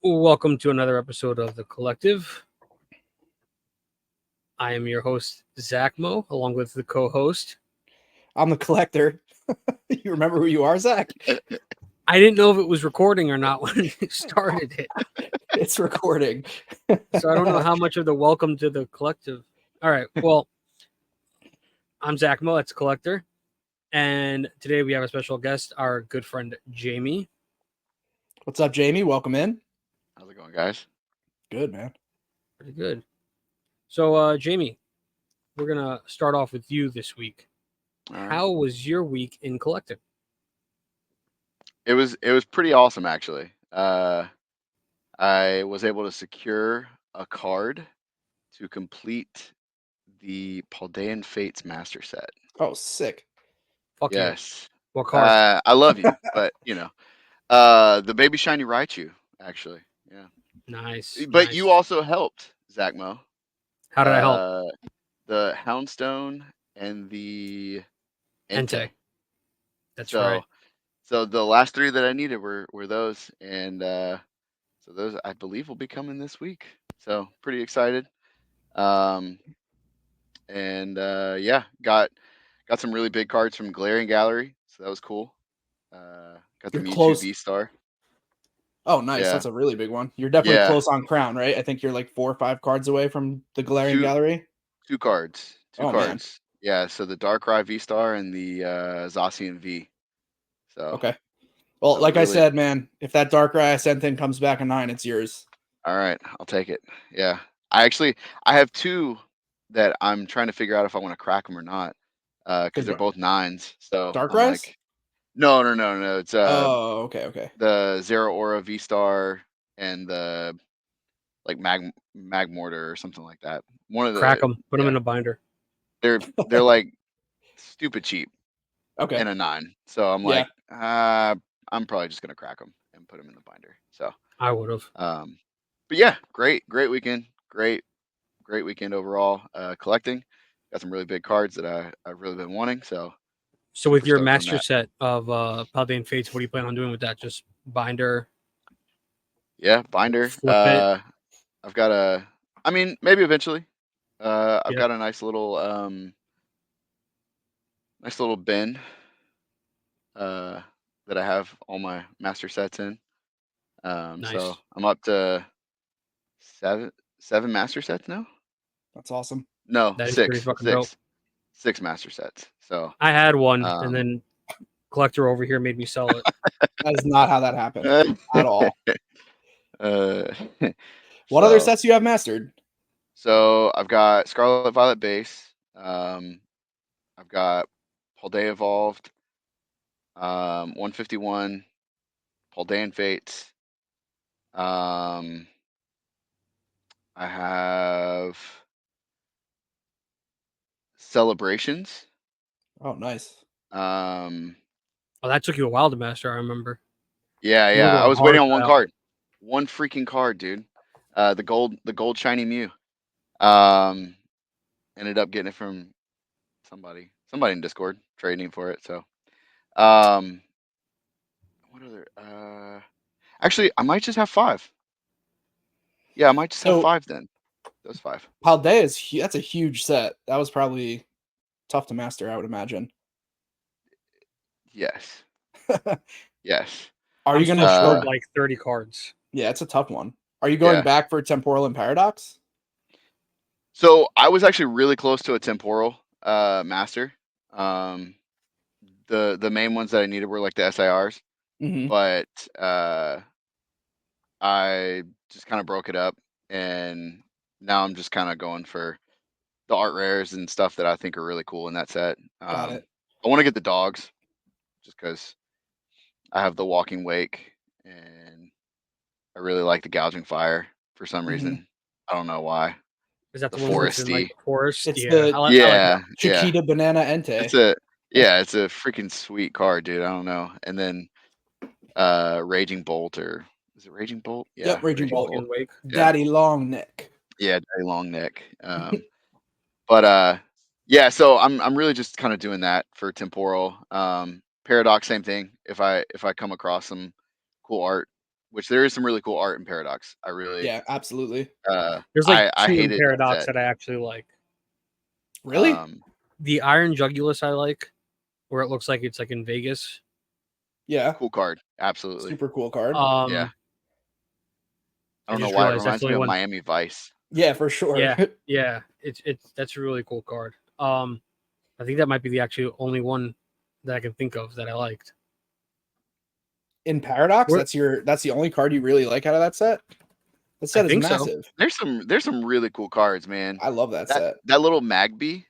Welcome to another episode of The Collective. I am your host, Zack Mo, along with the co host. I'm the collector. You remember who you are, Zach? I didn't know if it was recording or not when you started it. It's recording. So I don't know how much of the welcome to the collective. All right. Well, I'm Zack Mo, that's Collector. And today we have a special guest, our good friend Jamie. What's up, Jamie? Welcome in. How's it going, guys? Good, man. Pretty good. So, Jamie, we're going to start off with you this week. All right. How was your week in collecting? It was pretty awesome, actually. I was able to secure a card to complete the Paldean Fates master set. Oh, sick. Fuck you. Yes. What card? I love you, but the baby shiny Raichu, actually. Yeah. Nice. But nice. you also helped, Zack Mo. How did I help? The Houndstone and the Entei. That's so, right. So the last three that I needed were those, and so those I believe will be coming this week. So pretty excited. Yeah, got some really big cards from Galarian Gallery, so that was cool. Got the You're Mewtwo close. V-Star. Oh, nice. Yeah. That's a really big one. You're definitely Yeah. close on Crown, right? I think you're like 4 or 5 cards away from the Galarian Gallery. Two cards. Oh, man. Yeah, so the Darkrai V-Star and the Zacian V. So Okay. Well, so like I really- said, man, if that Darkrai Ascendant comes back a 9, it's yours. All right, I'll take it. Yeah. I have two that I'm trying to figure out if I want to crack them or not. Because they're both 9s. So I'm Darkrai's? like, no. It's Oh, okay. the Zero Aura V Star and the like Magmortar or something like that. One of the Crack them. Put them in a binder. They're like stupid cheap Okay. in a 9. So I'm Yeah. like, I'm probably just gonna crack them and put them in the binder. So I would have. but yeah, great weekend. Great weekend overall. Collecting. Got some really big cards that I've really been wanting. So with your stoked on master that. set of Paldean Fates, what do you plan on doing with that? Just binder? Yeah, binder. Flip it? I've got maybe eventually. I've Yep. got a nice little bin that I have all my master sets in. Nice. So I'm up to seven master sets now. That's awesome. No, That is pretty fucking dope. Six master sets. So I had one, and then Collector over here made me sell it. That is not how that happened at all. What other sets you have mastered? So I've got Scarlet Violet base. I've got Paldea Evolved, 151, Paldean Fates. I have Celebrations. Oh, nice. Oh, that took you a while to master, I remember. Yeah. I was waiting on one card. One freaking card, dude. The gold shiny Mew. Ended up getting it from somebody in Discord, trading for it. So what other actually I might just have 5. Yeah, I might just have 5 then. Those 5. Paldea that's a huge set. That was probably tough to master, I would imagine. Yes. Yes. Are you going to show like 30 cards? Yeah, it's a tough one. Are you going back for Temporal and Paradox? So I was actually really close to a Temporal master. The main ones that I needed were like the SIRs, but I just kind of broke it up, and now I'm just kind of going for the art rares and stuff that I think are really cool in that set. Got it. I want to get the dogs, just because I have the Walking Wake, and I really like the Gouging Fire for some reason. I don't know why. Is that the one that's in like the forest? It's I like Chiquita Banana Entei. It's a freaking sweet card, dude. I don't know. And then Raging Bolt, or is it Raging Bolt? Yeah, yep, Raging Bolt. Wake. Daddy Long Neck. Yeah, Daddy Long Neck. But yeah, so I'm really just kind of doing that for Temporal. Paradox, same thing. If I come across some cool art, which there is some really cool art in Paradox. I really, Yeah, absolutely. There's like I two in hated Paradox that that I actually like. Really? set. The Iron Jugulus I like, where it looks like it's like in Vegas. Yeah. Cool card, absolutely. Super cool card. Yeah. I I don't know just why it realized that's reminds the me only of one. Miami Vice. Yeah, for sure. Yeah, it's that's a really cool card. I think that might be the actual only one that I can think of that I liked. In Paradox, Where- that's the only card you really like out of that set? That set is think so. massive. There's some really cool cards, man. I love that set. That little Magby,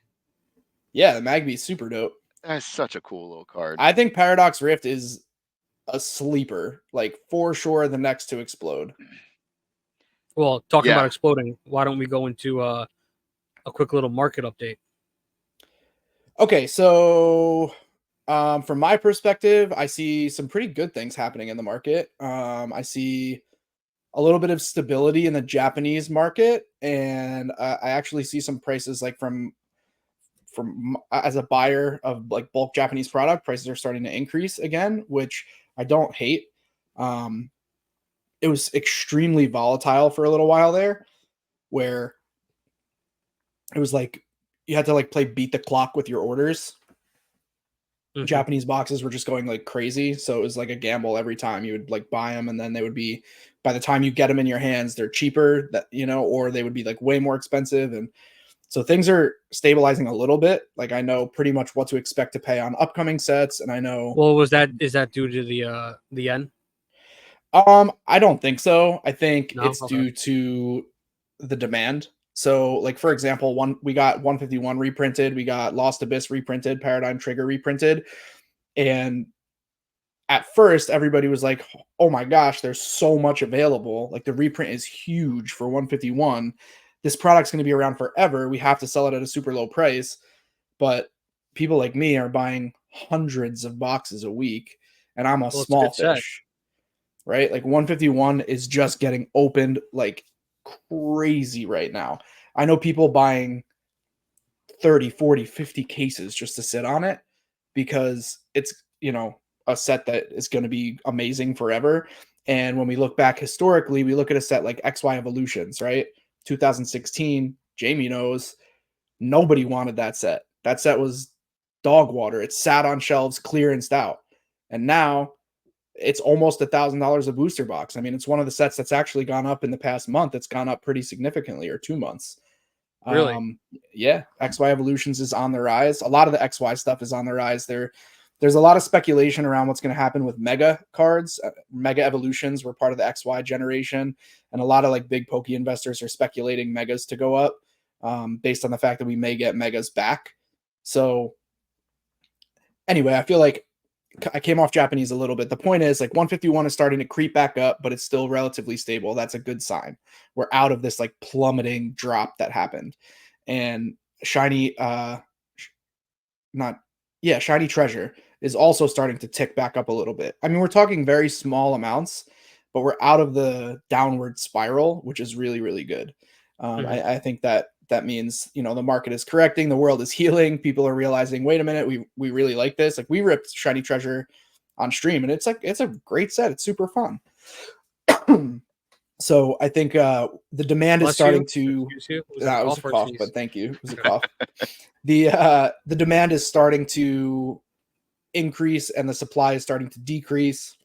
Yeah, the Magby's super dope. that's such a cool little card. I think Paradox Rift is a sleeper, like for sure the next to explode. Well, talking about Yeah. exploding, why don't we go into a quick little market update? Okay, so from my perspective, I see some pretty good things happening in the market. I see a little bit of stability in the Japanese market, and I actually see some prices like from as a buyer of like bulk Japanese product, prices are starting to increase again, which I don't hate. Um, it was extremely volatile for a little while there, where it was like you had to like play beat the clock with your orders. Mhm. Japanese boxes were just going like crazy, so it was like a gamble every time you would like buy them, and then they would be, by the time you get them in your hands, they're cheaper, that or they would be like way more expensive. And so things are stabilizing a little bit. Like I know pretty much what to expect to pay on upcoming sets, and I know. Well, is that due to the yen? I don't think so. I think No? it's Okay. due to the demand. So, like for example, we got 151 reprinted, we got Lost Abyss reprinted, Paradigm Trigger reprinted, and at first everybody was like, "Oh my gosh, there's so much available. Like the reprint is huge for 151. This product's going to be around forever. We have to sell it at a super low price." But people like me are buying hundreds of boxes a week, and I'm a Well, it's a small good set. fish. Right? Like 151 is just getting opened like crazy right now. I know people buying 30, 40, 50 cases just to sit on it because it's, a set that is going to be amazing forever. And when we look back historically, we look at a set like XY Evolutions, right? 2016, Jamie knows nobody wanted that set. That set was dog water. It sat on shelves clearanced out. And now it's almost $1,000 a booster box. I mean, it's one of the sets that's actually gone up in the past month. It's gone up pretty significantly, or 2 months. Really? Yeah, XY Evolutions is on the rise. A lot of the XY stuff is on the rise. There's a lot of speculation around what's going to happen with Mega cards. Mega Evolutions were part of the XY generation, and a lot of like big Poke investors are speculating Megas to go up, based on the fact that we may get Megas back. So anyway, I feel like I came off Japanese a little bit. The point is, like 151 is starting to creep back up, but it's still relatively stable. That's a good sign. We're out of this like plummeting drop that happened. And shiny shiny treasure is also starting to tick back up a little bit. I mean, we're talking very small amounts, but we're out of the downward spiral, which is really, really good. I think that means the market is correcting, the world is healing, people are realizing, wait a minute, we really like this. Like we ripped shiny treasure on stream, and it's a great set. It's super fun. So I think the demand is starting to. Excuse you. It was a cough, but thank you. It was a cough. The demand is starting to increase, and the supply is starting to decrease.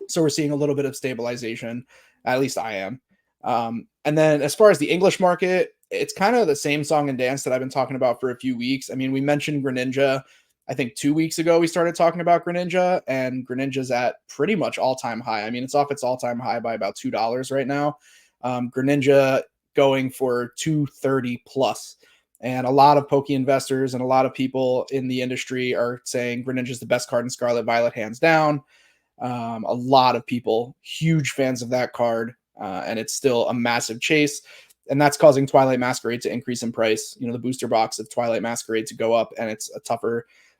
So we're seeing a little bit of stabilization. At least I am. And then as far as the English market, it's kind of the same song and dance that I've been talking about for a few weeks. I mean, we mentioned Greninja. I think 2 weeks ago we started talking about Greninja, and Greninja's at pretty much all-time high. I mean, it's off its all-time high by about $2 right now. Greninja going for 230 plus. And a lot of Poke investors and a lot of people in the industry are saying Greninja is the best card in Scarlet Violet, hands down. A lot of people, huge fans of that card, and it's still a massive chase. And that's causing Twilight Masquerade to increase in price. The booster box of Twilight Masquerade to go up, and it's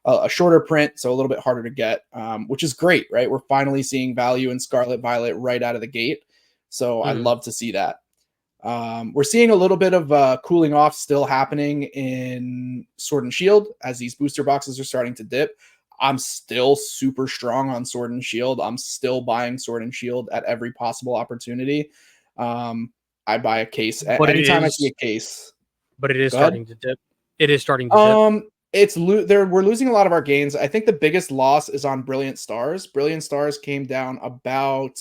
a shorter print, so a little bit harder to get, which is great, right? We're finally seeing value in Scarlet Violet right out of the gate. So I love to see that. We're seeing a little bit of cooling off still happening in Sword and Shield as these booster boxes are starting to dip. I'm still super strong on Sword and Shield. I'm still buying Sword and Shield at every possible opportunity. I buy a case anytime I see a case. But it is Go ahead. starting to dip. It is starting to dip. We're losing a lot of our gains. I think the biggest loss is on Brilliant Stars. Brilliant Stars came down about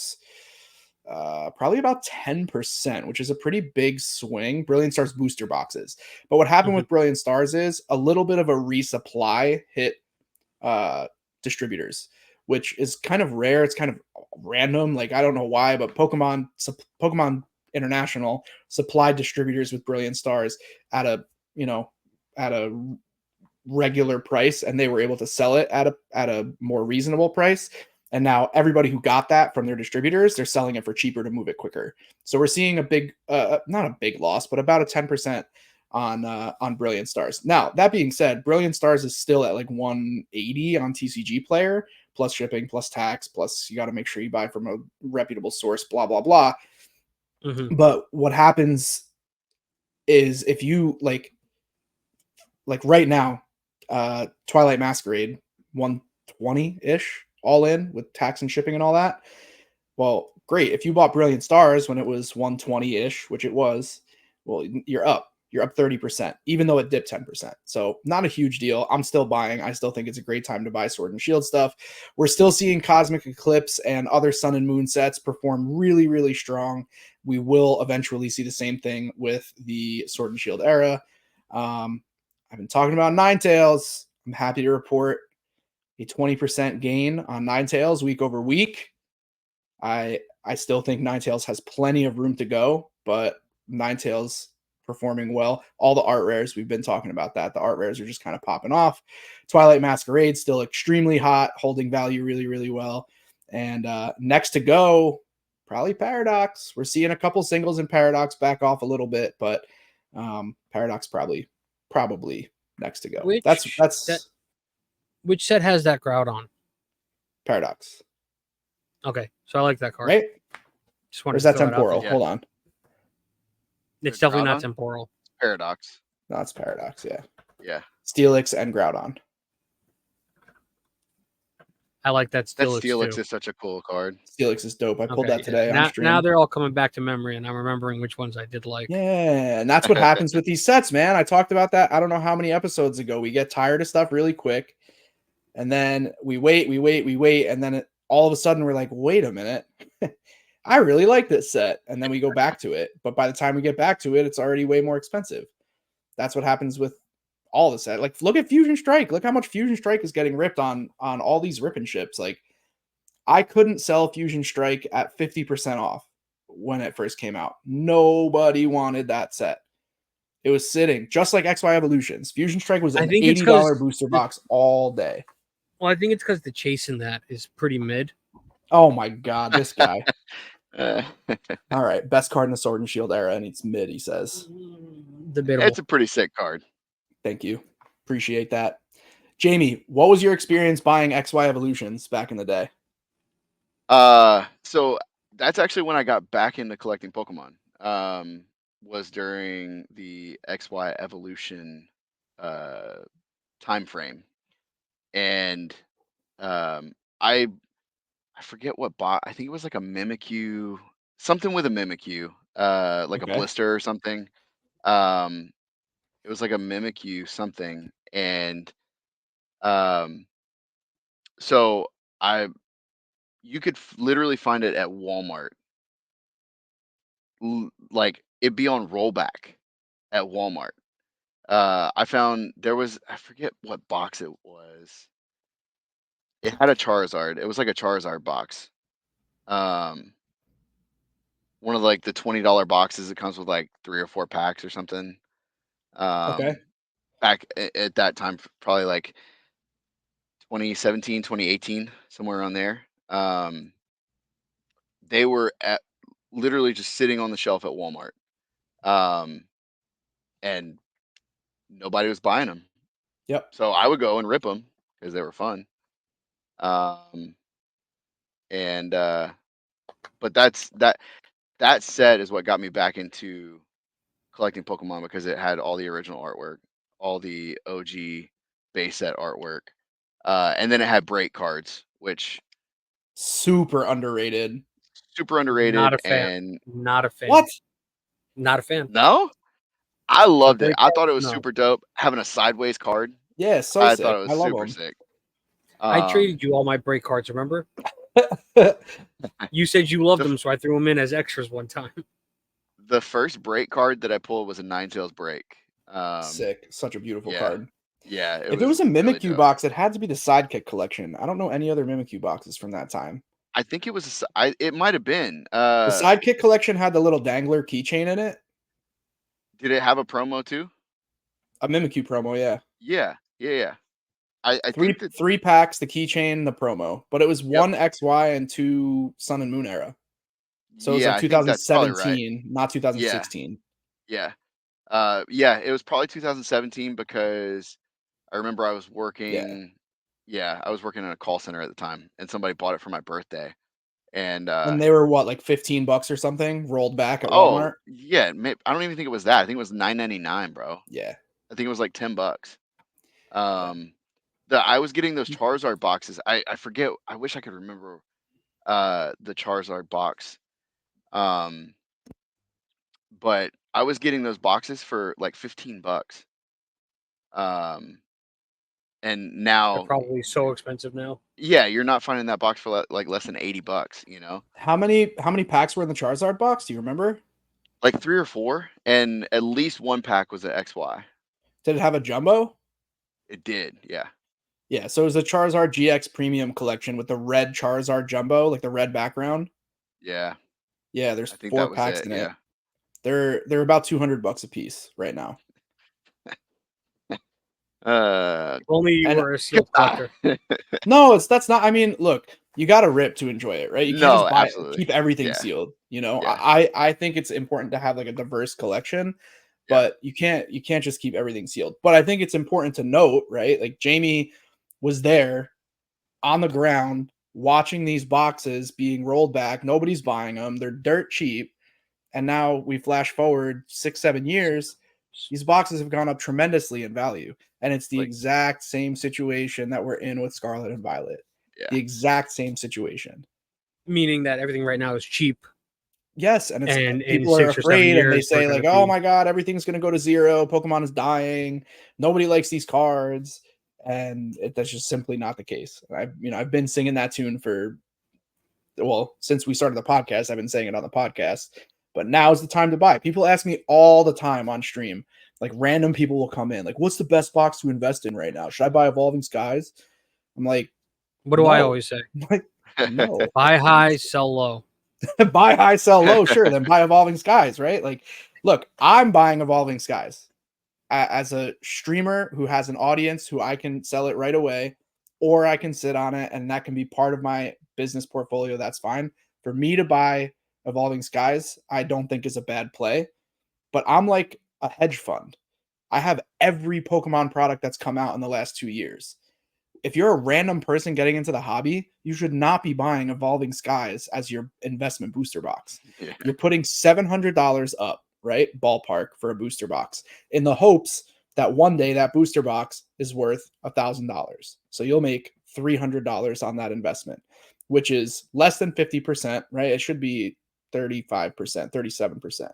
probably about 10%, which is a pretty big swing. Brilliant Stars booster boxes. But what happened with Brilliant Stars is a little bit of a resupply hit distributors, which is kind of rare. It's kind of random. Like, I don't know why, but Pokemon International supplied distributors with Brilliant Stars at a regular price, and they were able to sell it at a more reasonable price. And now everybody who got that from their distributors, they're selling it for cheaper to move it quicker. So we're seeing a big, not a big loss, but about a 10% on Brilliant Stars. Now, that being said, Brilliant Stars is still at like 180 on TCG Player, plus shipping, plus tax, plus you got to make sure you buy from a reputable source, blah, blah, blah. But what happens is if you like right now, Twilight Masquerade 120-ish all in with tax and shipping and all that. Well, great. If you bought Brilliant Stars when it was 120-ish, which it was, well, you're up 30%, even though it dipped 10%. So not a huge deal. I'm still buying. I still think it's a great time to buy Sword and Shield stuff. We're still seeing Cosmic Eclipse and other Sun and Moon sets perform really, really strong. We will eventually see the same thing with the Sword and Shield era. I've been talking about Ninetales. I'm happy to report a 20% gain on Ninetales week over week. I still think Ninetales has plenty of room to go, but Ninetales performing well. All the art rares, we've been talking about that. The art rares are just kind of popping off. Twilight Masquerade still extremely hot, holding value really, really well. And next to go, probably Paradox. We're seeing a couple singles in Paradox back off a little bit, but Paradox probably next to go. Which set has that Groudon? Paradox. Okay, so I like that card. Right? Just or is that temporal? Hold on. It's definitely not temporal. Paradox. No, it's Paradox, yeah. Yeah. Steelix and Groudon. I like that Steelix. That Steelix too. is such a cool card. Steelix is dope. I pulled that today on stream. Now they're all coming back to memory, and I'm remembering which ones I did like. Yeah, and that's what happens with these sets, man. I talked about that. I don't know how many episodes ago. We get tired of stuff really quick, and then we wait, and then all of a sudden we're like, wait a minute. I really like this set. And then we go back to it. But by the time we get back to it, it's already way more expensive. That's what happens with all the set. Like, look at Fusion Strike. Look how much Fusion Strike is getting ripped on all these ripping ships. Like, I couldn't sell Fusion Strike at 50% off when it first came out. Nobody wanted that set. It was sitting just like XY Evolutions. Fusion Strike was an $80 booster box all day. Well, I think it's because the chase in that is pretty mid. Oh my God, this guy. All right, best card in the Sword and Shield era, and it's mid, he says. Debatable. It's a pretty sick card. Thank you. Appreciate that. Jamie, what was your experience buying XY Evolutions back in the day? So that's actually when I got back into collecting Pokemon. Was during the XY Evolution time frame. And I forget what bot. I think it was like a Mimikyu, something with a Mimikyu, like a blister or something. It was like a Mimikyu something, and so you could literally find it at Walmart. Like, it'd be on rollback at Walmart. I found I forget what box it was. It had a Charizard. It was like a Charizard box. One of like the $20 boxes. It comes with like 3 or 4 packs or something. Back at that time, probably like 2017, 2018, somewhere around there. They were literally just sitting on the shelf at Walmart. And nobody was buying them. Yep. So I would go and rip them because they were fun. But that set is what got me back into collecting Pokemon, because it had all the original artwork, all the OG base set artwork. And then it had break cards, which Super underrated. super underrated. Not a fan. And Not a fan. What? Not a fan. no, I loved it. break I thought it cards, was no. super dope. Having a sideways card, Yeah, so I sick. thought it was I love super them. sick. I traded you all my break cards, remember? You said you loved The- them, so I threw them in as extras one time. The first break card that I pulled was a Ninetales break. Sick. Such a beautiful yeah. card. Yeah, If it was a really Mimikyu dope. box, it had to be the Sidekick collection. I don't know any other Mimikyu boxes from that time. I think it was. It might have been. The Sidekick collection had the little dangler keychain in it. Did it have a promo too? A Mimikyu promo, yeah. Yeah. I Three think that. three packs, the keychain, the promo. But it was Yep. 1 XY and 2 Sun and Moon era. So it was Yeah, like I think that's probably right. 2017, not 2016. Yeah. It was probably 2017 because I remember I was working. Yeah, I was working in a call center at the time, and somebody bought it for my birthday. And And they were what, like $15 or something, rolled back at oh Walmart? yeah, I don't even think it was that. I think it was $9.99, bro. Yeah. I think it was like $10. Yeah. I was getting those Charizard boxes. I forget. I wish I could remember the Charizard box. But I was getting those boxes for like $15. Um, and They're now, probably so expensive now. yeah, you're not finding that box for like less than $80. You know, How many packs were in the Charizard box? Do you remember? like 3 or 4, and at least one pack was an XY. Did it have a jumbo? It did, yeah. Yeah, so it was a Charizard GX Premium collection with the red Charizard jumbo, like the red background. Yeah, Yeah, there's I think 4 that was packs it. in it. Yeah. They're about $200 a piece right now. Uh, If only you And were a sealed collector. no, that's not. I mean, look, you got to rip to enjoy it, right? You can't just no, absolutely. keep everything Yeah, sealed. You know, yeah, I think it's important to have like a diverse collection, yeah. but you can't just keep everything sealed. But I think it's important to note, right? Like Jamie was there on the ground watching these boxes being rolled back. Nobody's buying them. They're dirt cheap. And now we flash forward 6-7 years, these boxes have gone up tremendously in value. And it's the Like, exact same situation that we're in with Scarlet and Violet. yeah, The exact same situation. Meaning that everything right now is cheap. Yes, and it's And in people are 6 or 7 afraid and they years, they're say like, gonna "Oh be my god, everything's going to go to zero. Pokemon is dying. Nobody likes these cards." And that's just simply not the case. I've been singing that tune for since we started the podcast. I've been saying it on the podcast. But now is the time to buy. People ask me all the time on stream. Like random people will come in, like, "What's the best box to invest in right now? Should I buy Evolving Skies?" I'm like, what do I no. always say? I'm like, no. Buy high, sell low. Buy high, sell low. Sure, then buy Evolving Skies, right? Like, look, I'm buying Evolving Skies as a streamer who has an audience who I can sell it right away, or I can sit on it and that can be part of my business portfolio. That's fine. For me to buy Evolving Skies, I don't think is a bad play, but I'm like a hedge fund. I have every Pokemon product that's come out in the last 2 years. If you're a random person getting into the hobby, you should not be buying Evolving Skies as your investment booster box. yeah, You're putting $700 up, right? Ballpark for a booster box in the hopes that one day that booster box is worth $1,000. So you'll make $300 on that investment, which is less than 50%, right? It should be 35%, 37%.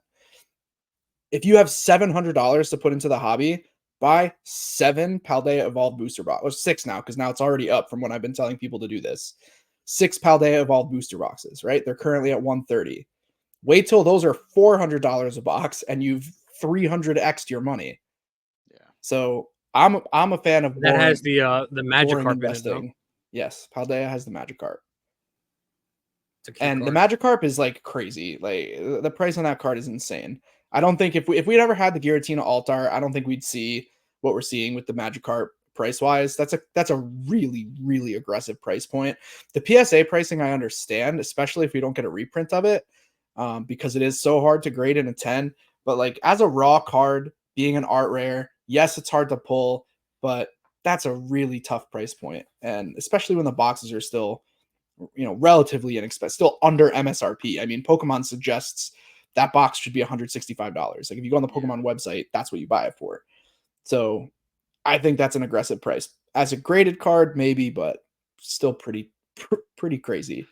If you have $700 to put into the hobby, buy 7 Paldea Evolved booster box, or 6 now, because now it's already up from when I've been telling people to do this. 6 Paldea Evolved booster boxes, right? They're currently at 130. Wait till those are $400 a box and you've 300x'd your money. yeah. So I'm a fan of That has boring the Magikarp in it, though. investing. Yes, Paldea has the Magikarp. It's a cute And the card. Magikarp is like crazy. Like the price on that card is insane. I don't think if we'd ever had the Giratina Altar, I don't think we'd see what we're seeing with the Magikarp price wise. That's a really, really aggressive price point. The PSA pricing I understand, especially if we don't get a reprint of it, because it is so hard to grade in a 10. But like as a raw card, being an art rare, yes, it's hard to pull, but that's a really tough price point. And especially when the boxes are still relatively inexpensive, still under MSRP. I mean, Pokemon suggests that box should be $165. Like if you go on the Pokemon website, that's what you buy it for. So I think that's an aggressive price. As a graded card, maybe, but still pretty crazy.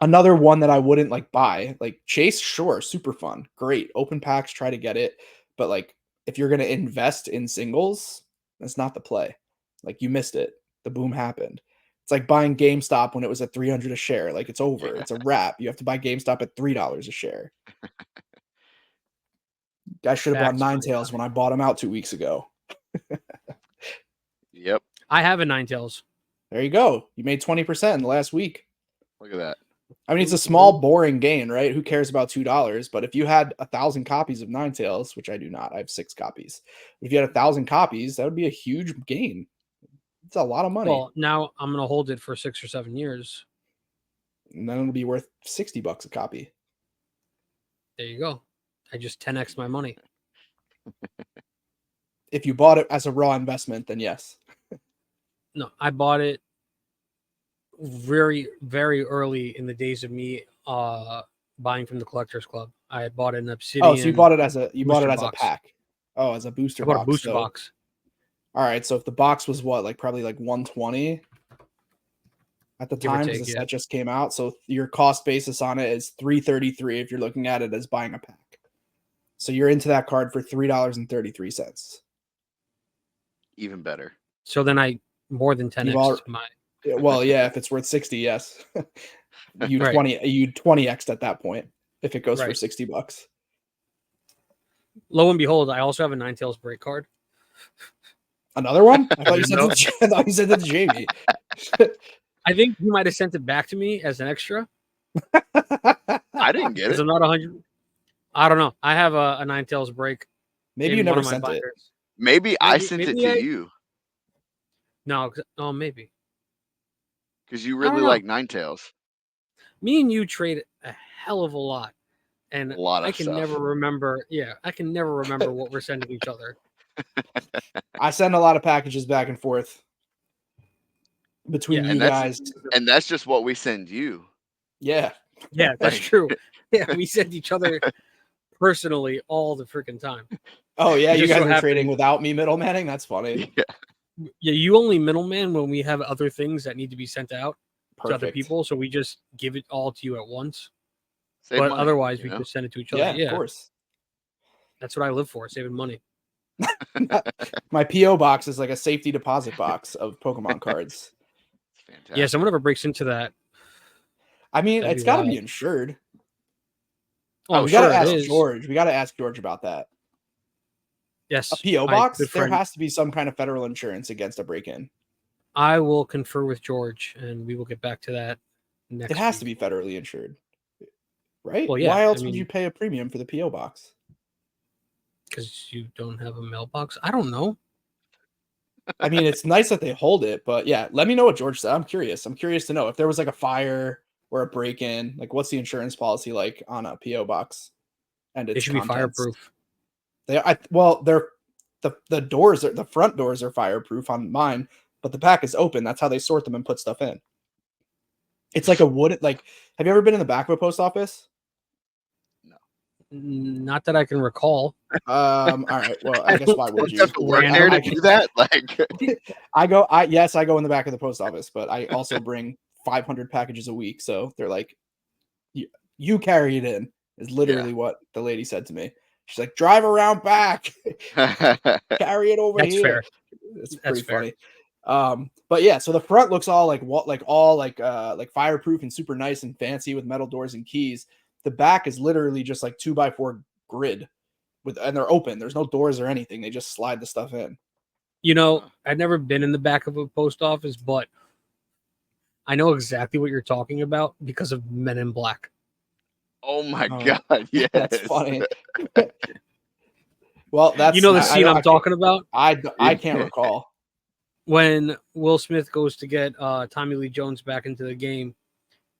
Another one that I wouldn't like buy, like Chase, sure, super fun, great. Open packs, try to get it, but like if you're gonna invest in singles, that's not the play. Like you missed it. The boom happened. It's like buying GameStop when it was at 300 a share. Like it's over. It's a wrap. You have to buy GameStop at $3 a share. I should have bought Facts, Ninetales when I bought them out 2 weeks ago. Yep. I have a Ninetales. There you go. You made 20% in the last week. Look at that. I mean, it's a small, boring gain, right? Who cares about $2? But if you had 1,000 copies of Ninetales, which I do not, I have 6 copies. If you had 1,000 copies, that would be a huge gain. It's a lot of money. Well, now I'm gonna hold it for 6 or 7 years. And then it'll be worth $60 a copy. There you go. I just 10x my money. If you bought it as a raw investment, then yes. No, I bought it very, very early in the days of me buying from the Collectors Club. I had bought an Obsidian. Oh, so you bought it as a box. a pack. Oh, as a booster I bought box. a booster box. All right, so if the box was what, like probably like 120 at the time, because the set just came out, so your cost basis on it is $333 if you're looking at it as buying a pack. So you're into that card for $3.33. Even better. So then I more than 10x my. Well, yeah, if it's worth 60, yes. you 20x'd at that point if it goes for $60. Lo and behold, I also have a Ninetales break card. Another one? I thought you said that to Jamie. I think you might have sent it back to me as an extra. I didn't get it. I'm not 100. I don't know. I have a Ninetales break. Maybe you never sent it. Maybe I sent it to you. No, maybe. Because you really like Ninetales. Me and you trade a hell of a lot. And I can never remember. Yeah, I can never remember what we're sending each other. I send a lot of packages back and forth between you guys. And that's just what we send you. Yeah. Yeah, that's true. Yeah, we send each other personally all the freaking time. Oh, yeah, you guys are trading without me middlemaning? That's funny. Yeah, you only middleman when we have other things that need to be sent out to other people. So we just give it all to you at once. But otherwise, we just send it to each other. Yeah, of course. That's what I live for, saving money. My P.O. box is like a safety deposit box of Pokemon cards. Fantastic. Yeah, someone ever breaks into that. I mean, it's got to be insured. Oh, we got to ask George. We got to ask George about that. Yes. A P.O. box? There has to be some kind of federal insurance against a break-in. I will confer with George, and we will get back to that next week. It has to be federally insured. Right? Well, yeah. Why else would you pay a premium for the P.O. box? Because you don't have a mailbox? I don't know. I mean, it's nice that they hold it, but yeah, let me know what George said. I'm curious. I'm curious to know if there was like a fire or a break-in, like what's the insurance policy like on a P.O. box? And it should be fireproof. They're the doors, the front doors are fireproof on mine, but the pack is open. That's how they sort them and put stuff in. It's like a wood. Like, have you ever been in the back of a post office? No, not that I can recall. All right. Well, I guess why would you? There to do that? Like, I go in the back of the post office, but I also bring 500 packages a week. So they're like, you carry it in is literally what the lady said to me. She's like, drive around back, carry it over That's here. Fair. It's pretty funny. But yeah, so the front looks all like fireproof and super nice and fancy with metal doors and keys. The back is literally just like 2x4 grid and they're open. There's no doors or anything. They just slide the stuff in. You know, I've never been in the back of a post office, but I know exactly what you're talking about because of Men in Black. Oh my God! Yeah, that's funny. Well, that's the scene I'm talking about. I can't recall when Will Smith goes to get Tommy Lee Jones back into the game,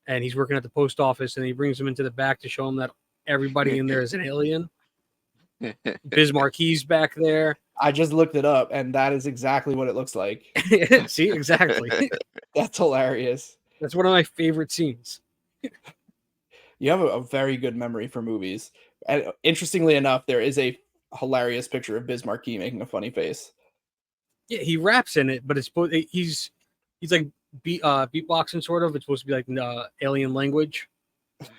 and he's working at the post office, and he brings him into the back to show him that everybody in there is an alien. Biz Marquis back there. I just looked it up, and that is exactly what it looks like. See, exactly. That's hilarious. That's one of my favorite scenes. You have a very good memory for movies. And interestingly enough, there is a hilarious picture of Biz Marquis making a funny face. Yeah, he raps in it, but it's he's like beatboxing sort of. It's supposed to be like alien language,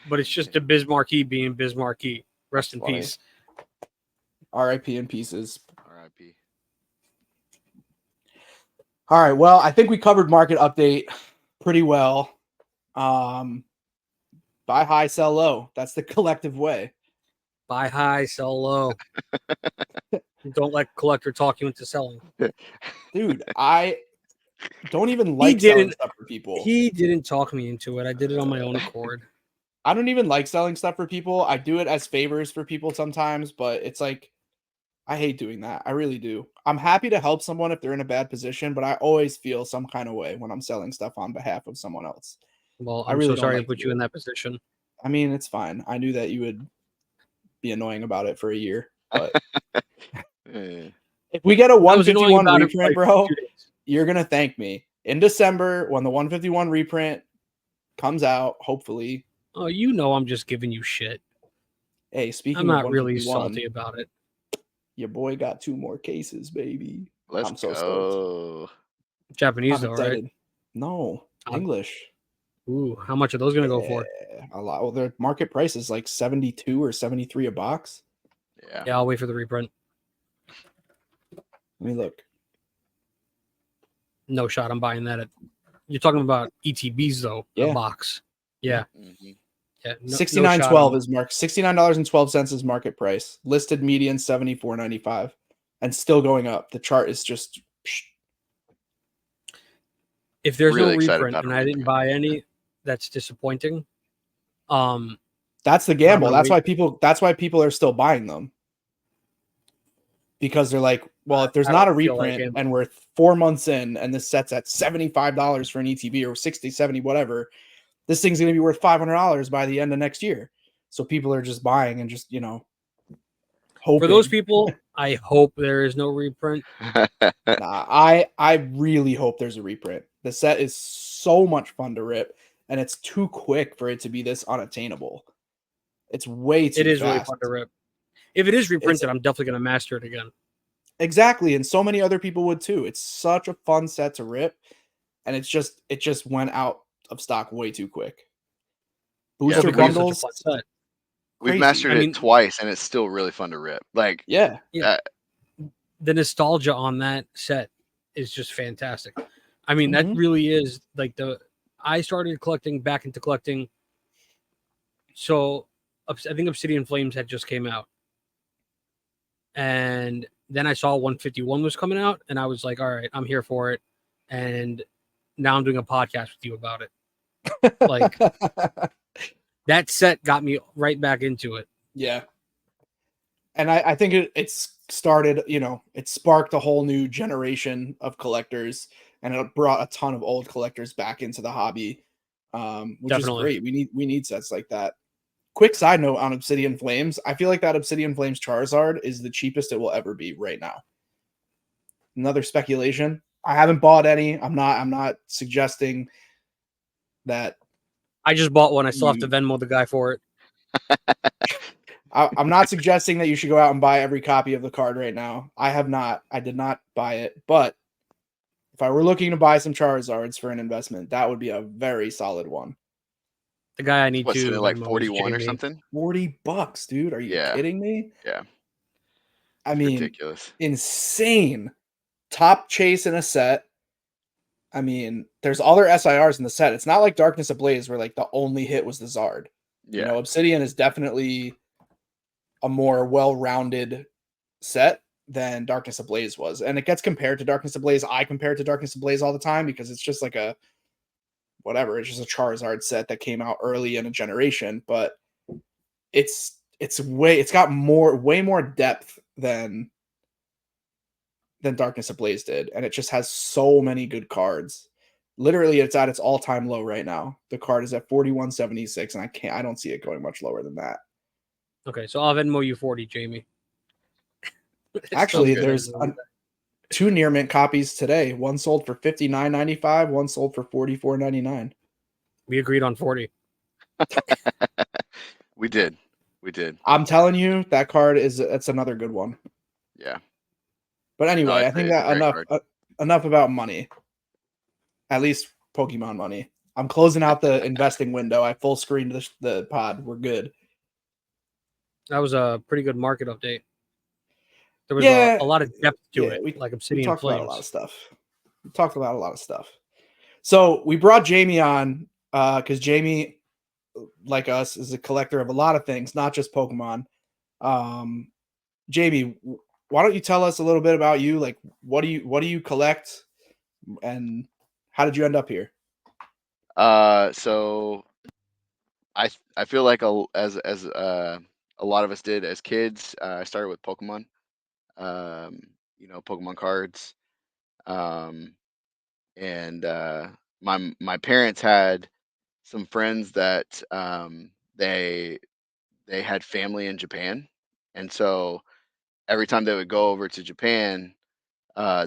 but it's just the Biz Markie being Biz Markie. Rest That's in funny. peace. R.I.P. in pieces. R.I.P. All right. Well, I think we covered market update pretty well. Buy high, sell low. That's the collective way. Buy high, sell low. Don't let Collector talk you into selling. Dude, I don't even like selling stuff for people. He didn't talk me into it. I did it on my own accord. I don't even like selling stuff for people. I do it as favors for people sometimes, but it's like I hate doing that. I really do. I'm happy to help someone if they're in a bad position, but I always feel some kind of way when I'm selling stuff on behalf of someone else. Well, I I'm really so sorry don't like to put to you do in it. that position. I mean, it's fine. I knew that you would be annoying about it for a year, but if we get a I was annoying 151 about it for reprint, like bro, 2 days. you're gonna thank me in December when the 151 reprint comes out. Hopefully, Oh, you know I'm just giving you shit. hey, speaking I'm of not really 151, salty about it. your boy got 2 more cases, baby. Let's I'm so go. stoked. Japanese I'm though, excited. right? No, English. Ooh, how much are those gonna go for? A lot. Well, their market price is like 72 or 73 a box. Yeah. Yeah, I'll wait for the reprint. Let me look. No shot. I'm buying that. You're talking about ETBs though, Yeah. a box. Yeah. Mm-hmm. Yeah. No, $69.12 is mark. $69.12 is market price. Listed median $74.95, and still going up. The chart is just. If there's Really no excited reprint about and a I didn't reprint. buy any, that's disappointing. That's the gamble. gonna That's why people are still buying them. Because they're like, well, if there's I not a don't feel like reprint gambling. and we're 4 months in and this set's at $75 for an ETB or 60, 70, whatever, this thing's going to be worth $500 by the end of next year. So people are just buying and just, hoping. For those people, I hope there is no reprint. I really hope there's a reprint. The set is so much fun to rip, and it's too quick for it to be this unattainable. It's way too It is fast. really fun to rip. If it is reprinted, I'm definitely going to master it again. Exactly, and so many other people would too. It's such a fun set to rip, and it just went out of stock way too quick. Booster bundles. It's such a fun set. We've mastered it twice, and it's still really fun to rip. Like, yeah. The nostalgia on that set is just fantastic. I mean, that really is like I started back into collecting. So I think Obsidian Flames had just came out. And then I saw 151 was coming out, and I was like, all right, I'm here for it. And now I'm doing a podcast with you about it. Like, that set got me right back into it. Yeah. And I think it's started, it sparked a whole new generation of collectors, and it brought a ton of old collectors back into the hobby, which is great. We need sets like that. Quick side note on Obsidian Flames. I feel like that Obsidian Flames Charizard is the cheapest it will ever be right now. Another speculation. I haven't bought any. I'm not suggesting that. I just bought one. I still have to Venmo the guy for it. I'm not suggesting that you should go out and buy every copy of the card right now. I have not. I did not buy it. But if I were looking to buy some Charizards for an investment, that would be a very solid one. The guy I need what's to it like 41 or something? $40, dude. Are you kidding me? Yeah. I mean, ridiculous. Insane. Top chase in a set. I mean, there's other SIRs in the set. It's not like Darkness Ablaze where like the only hit was the Zard. Yeah. Obsidian is definitely a more well-rounded set than Darkness Ablaze was. And it gets compared to Darkness Ablaze. I compare it to Darkness Ablaze all the time because it's just like it's just a Charizard set that came out early in a generation, but it's got way more depth than Darkness Ablaze did, and it just has so many good cards. Literally, it's at its all-time low right now. The card is at 41.76, and I don't see it going much lower than that. Okay, so I'll Venmo you 40, Jamie. Actually, there's 2 near mint copies today. One sold for $59.95. One sold for $44.99. We agreed on 40. We did. I'm telling you, that card it's another good one. Yeah. But anyway, I think that enough about money. At least Pokemon money. I'm closing out the investing window. I full screened the pod. We're good. That was a pretty good market update. There was Yeah, a lot of depth to it, we like we Obsidian talked about a Flames. lot of stuff. We talked about a lot of stuff. So we brought Jamie on because Jamie, like us, is a collector of a lot of things, not just Pokemon. Jamie, why don't you tell us a little bit about you? Like, what do you collect, and how did you end up here? So I feel like as a lot of us did as kids, I started with Pokemon. Um, Pokemon cards. Um, and my parents had some friends that they had family in Japan, and so every time they would go over to Japan,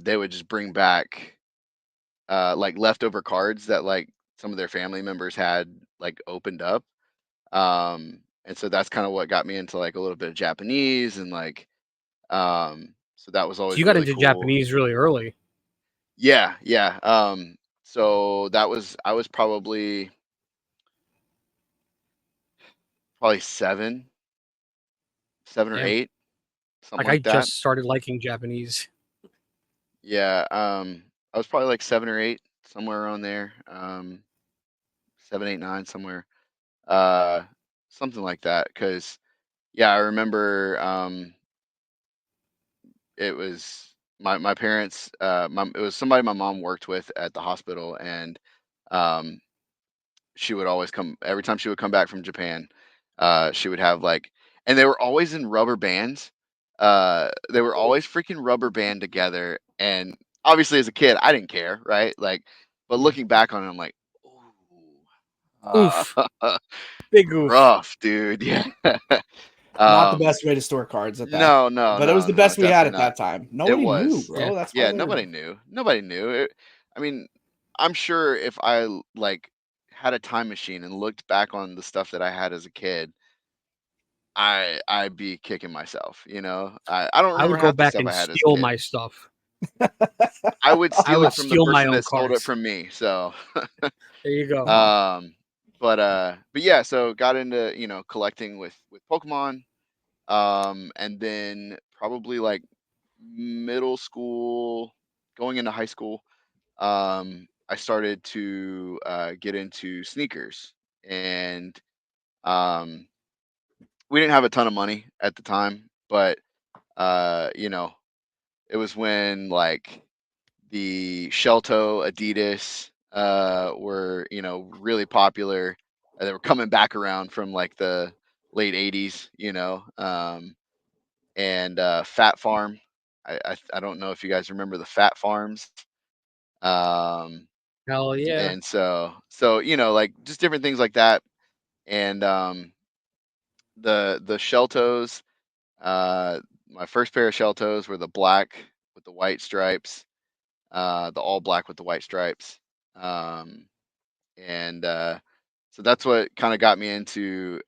they would just bring back like leftover cards that like some of their family members had like opened up. And so that's kind of what got me into like a little bit of Japanese and like so that was So always you got really into cool. Japanese really early. Yeah, yeah. So I was probably seven or Damn. eight, something Like I like that. just started liking Japanese. Yeah, I was probably like 7 or 8, somewhere around there. 7, 8, 9, somewhere. Uh, Something like that. Cause yeah, I remember it was my parents. It was somebody my mom worked with at the hospital, and um, she would always come every time she would come back from Japan. She would have like, and they were always in rubber bands. They were always freaking rubber band together, and obviously as a kid, I didn't care, right? Like, but looking back on it, I'm like, ooh, Oof. Big oof. rough, dude. Yeah. Not the um, best way to store cards at that, no, no, but it was no, the no, best we had definitely at not. that time. It Nobody knew, was. Yeah. bro. That's why Yeah, they're nobody knew. Nobody knew. I mean, I'm sure if like had a time machine and looked back on the stuff that I had as a kid, I'd be kicking myself, you know. I don't I remember would go half the back stuff and I had as a steal kid. my stuff. I would I steal would it from the steal my person own that stole it cards. from me. So, There you go. Oh, but yeah, so got into, collecting with Pokemon. And then probably like middle school, going into high school, I started to get into sneakers, and um, we didn't have a ton of money at the time, but uh, you know, it was when like the Shelto Adidas were really popular. They were coming back around from like the late '80s, and Fat Farm. I don't know if you guys remember the Fat Farms. Um, Hell yeah. and so like just different things like that. And the Sheltos, my first pair of Sheltos were the black with the white stripes, the all black with the white stripes. Um, and so that's what kind of got me into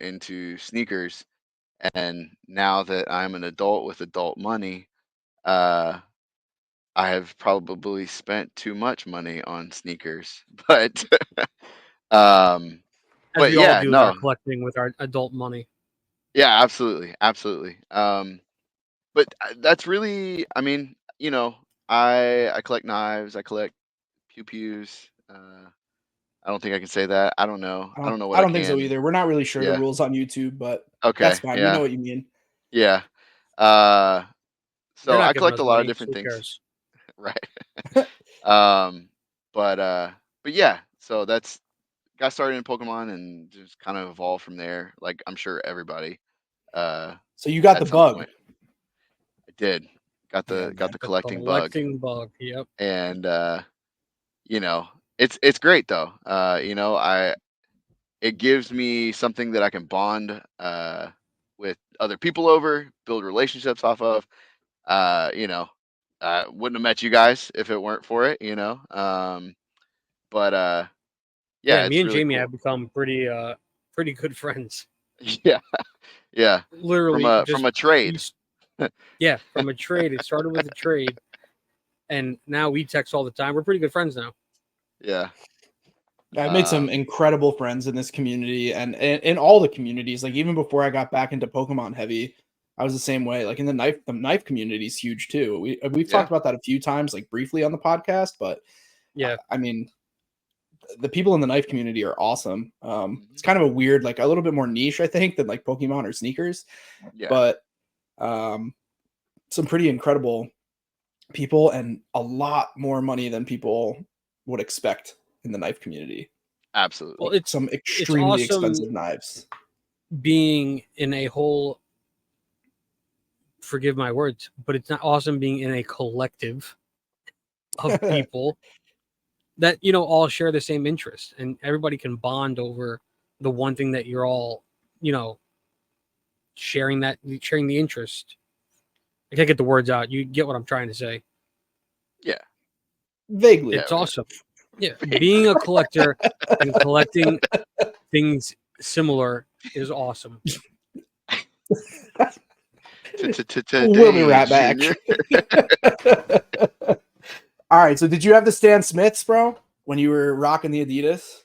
sneakers. And now that I'm an adult with adult money, uh, I have probably spent too much money on sneakers, um, As but we all yeah, do with our no, collecting with our adult money. yeah, absolutely, absolutely. But that's really, I mean, I collect knives, I collect pew pews. I don't think I can say that. I don't know. I don't know what I I don't think so can. either. We're not really sure the Yeah. rules on YouTube, but that's Okay. fine. We know Yeah. what you mean. Yeah. Uh, They're so not I giving collect us a lot of money. different Who things, cares? right? Um, but yeah. So that's got started in Pokemon and just kind of evolved from there. Like I'm sure everybody uh So you got the at some bug. point. I did. Yeah, Got man. the The collecting bug. collecting bug. Yep. And you know, it's great though. It gives me something that I can bond with other people over, build relationships off of. You know, I wouldn't have met you guys if it weren't for it, you know. But Yeah, yeah, me it's and really Jamie cool. have become pretty good friends. Yeah, yeah. From Literally a just trade. we yeah, from a trade. It started with a trade. and now we text all the time. We're pretty good friends now. Yeah. I made some incredible friends in this community and in all the communities. Like even before I got back into Pokemon heavy, I was the same way. Like in the knife community is huge too. We've talked about that a few times, like briefly on the podcast. But Yeah, I mean, the people in the knife community are awesome. It's Mhm. kind of a weird, like a little bit more niche, I think, than like Pokemon or sneakers. Yeah. But some pretty incredible people and a lot more money than people would expect in the knife community. Absolutely. well, Like some extremely awesome expensive knives. being in a whole. Forgive my words, but it's not awesome being in a collective of people that all share the same interest, and everybody can bond over the one thing that you're all sharing the interest. I can't get the words out. You get what I'm trying to say. Yeah. Vaguely. Yeah. It's awesome. Yeah, being a collector and collecting things similar is awesome. We'll be right back. Junior. All right. So, did you have the Stan Smiths, bro, when you were rocking the Adidas?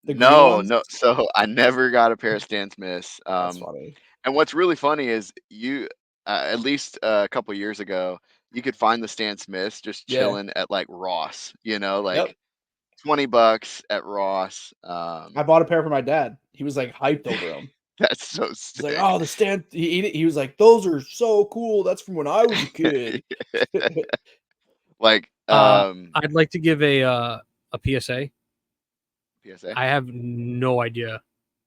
The green No, ones? no. So I never got a pair of Stan Smiths. That's funny. And what's really funny is at least a couple years ago, you could find the Stan Smiths just Yeah. chilling at like Ross. Yep. Like $20 at Ross. I bought a pair for my dad. He was like hyped over them. That's so He's sick. like, "Oh, the Stan." He was like, "Those are so cool. That's from when I was a kid." Like I'd like to give a PSA. PSA. Ah. I have no idea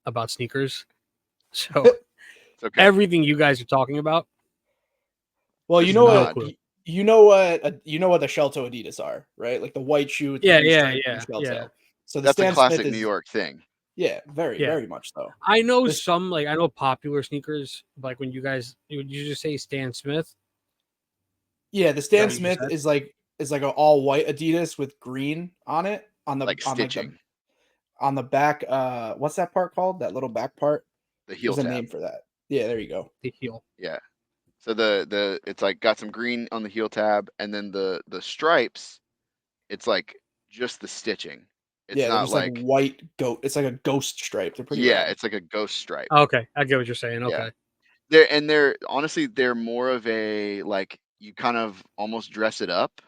about sneakers, so It's okay. everything you guys are talking about. Well, Just you know nod. what? You know what the shell toe Adidas are, right? Like the white shoe with the green stripe and shell toe. So the That's a Stan classic Smith New is, York thing. yeah, very, Yeah. very much so. I know This- some, like I know popular sneakers, like when you would you just say Stan Smith? Yeah, the Stan what you Smith said? is like an all white Adidas with green on it on the Like stitching. on the back. What's that part called? That little back part. The heel There's a tab. name for that. Yeah, there you go. The heel. Yeah. So the it's like got some green on the heel tab, and then the stripes, it's like just the stitching. It's Yeah, they're not just like white goat. It's like a ghost stripe. They're pretty rad. it's like a ghost stripe. Okay, I get what you're saying. Yeah. Okay. They're honestly they're more of a like you kind of almost dress it up.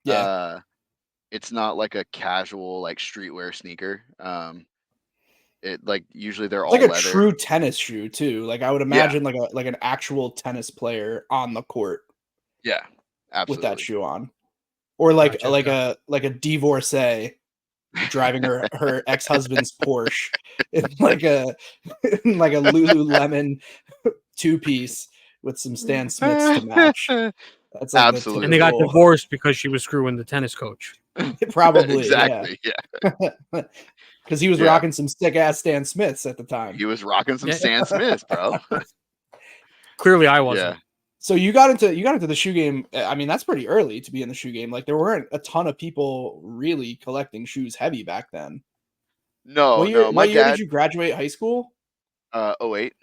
Yeah. It's not like a casual like streetwear sneaker. It like usually they're It's all like a leather. true tennis shoe too. Like I would imagine like an actual tennis player on the court Yeah, with that absolutely. shoe on. Or like Gotcha. a divorcee driving her ex-husband's Porsche in like a Lululemon two-piece with some Stan Smiths to match. That's like Absolutely. And they got typical- divorced because she was screwing the tennis coach. Probably, exactly. Yeah. Because he was rocking some sick ass Stan Smiths at the time. He was rocking some Yeah. Stan Smiths, bro. Clearly, I wasn't. Yeah. So you got into the shoe game. I mean, that's pretty early to be in the shoe game. Like there weren't a ton of people really collecting shoes heavy back then. No, no. My What year dad, did you graduate high school? 08.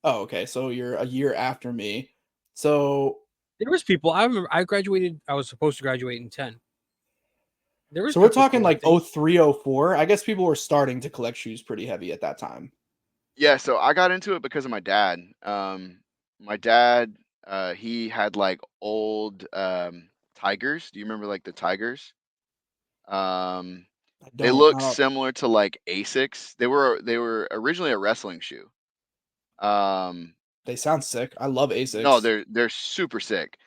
Oh, okay. So you're a year after me. So There was people. I remember. I graduated. I was supposed to graduate in 10. There was. we're people talking like collecting. 03, 04. I guess people were starting to collect shoes pretty heavy at that time. Yeah, so I got into it because of my dad. My dad, he had like old Tigers. Do you remember like the Tigers? I They don't. look similar to like Asics. They were originally a wrestling shoe. They sound sick. I love Asics. No, they're super sick.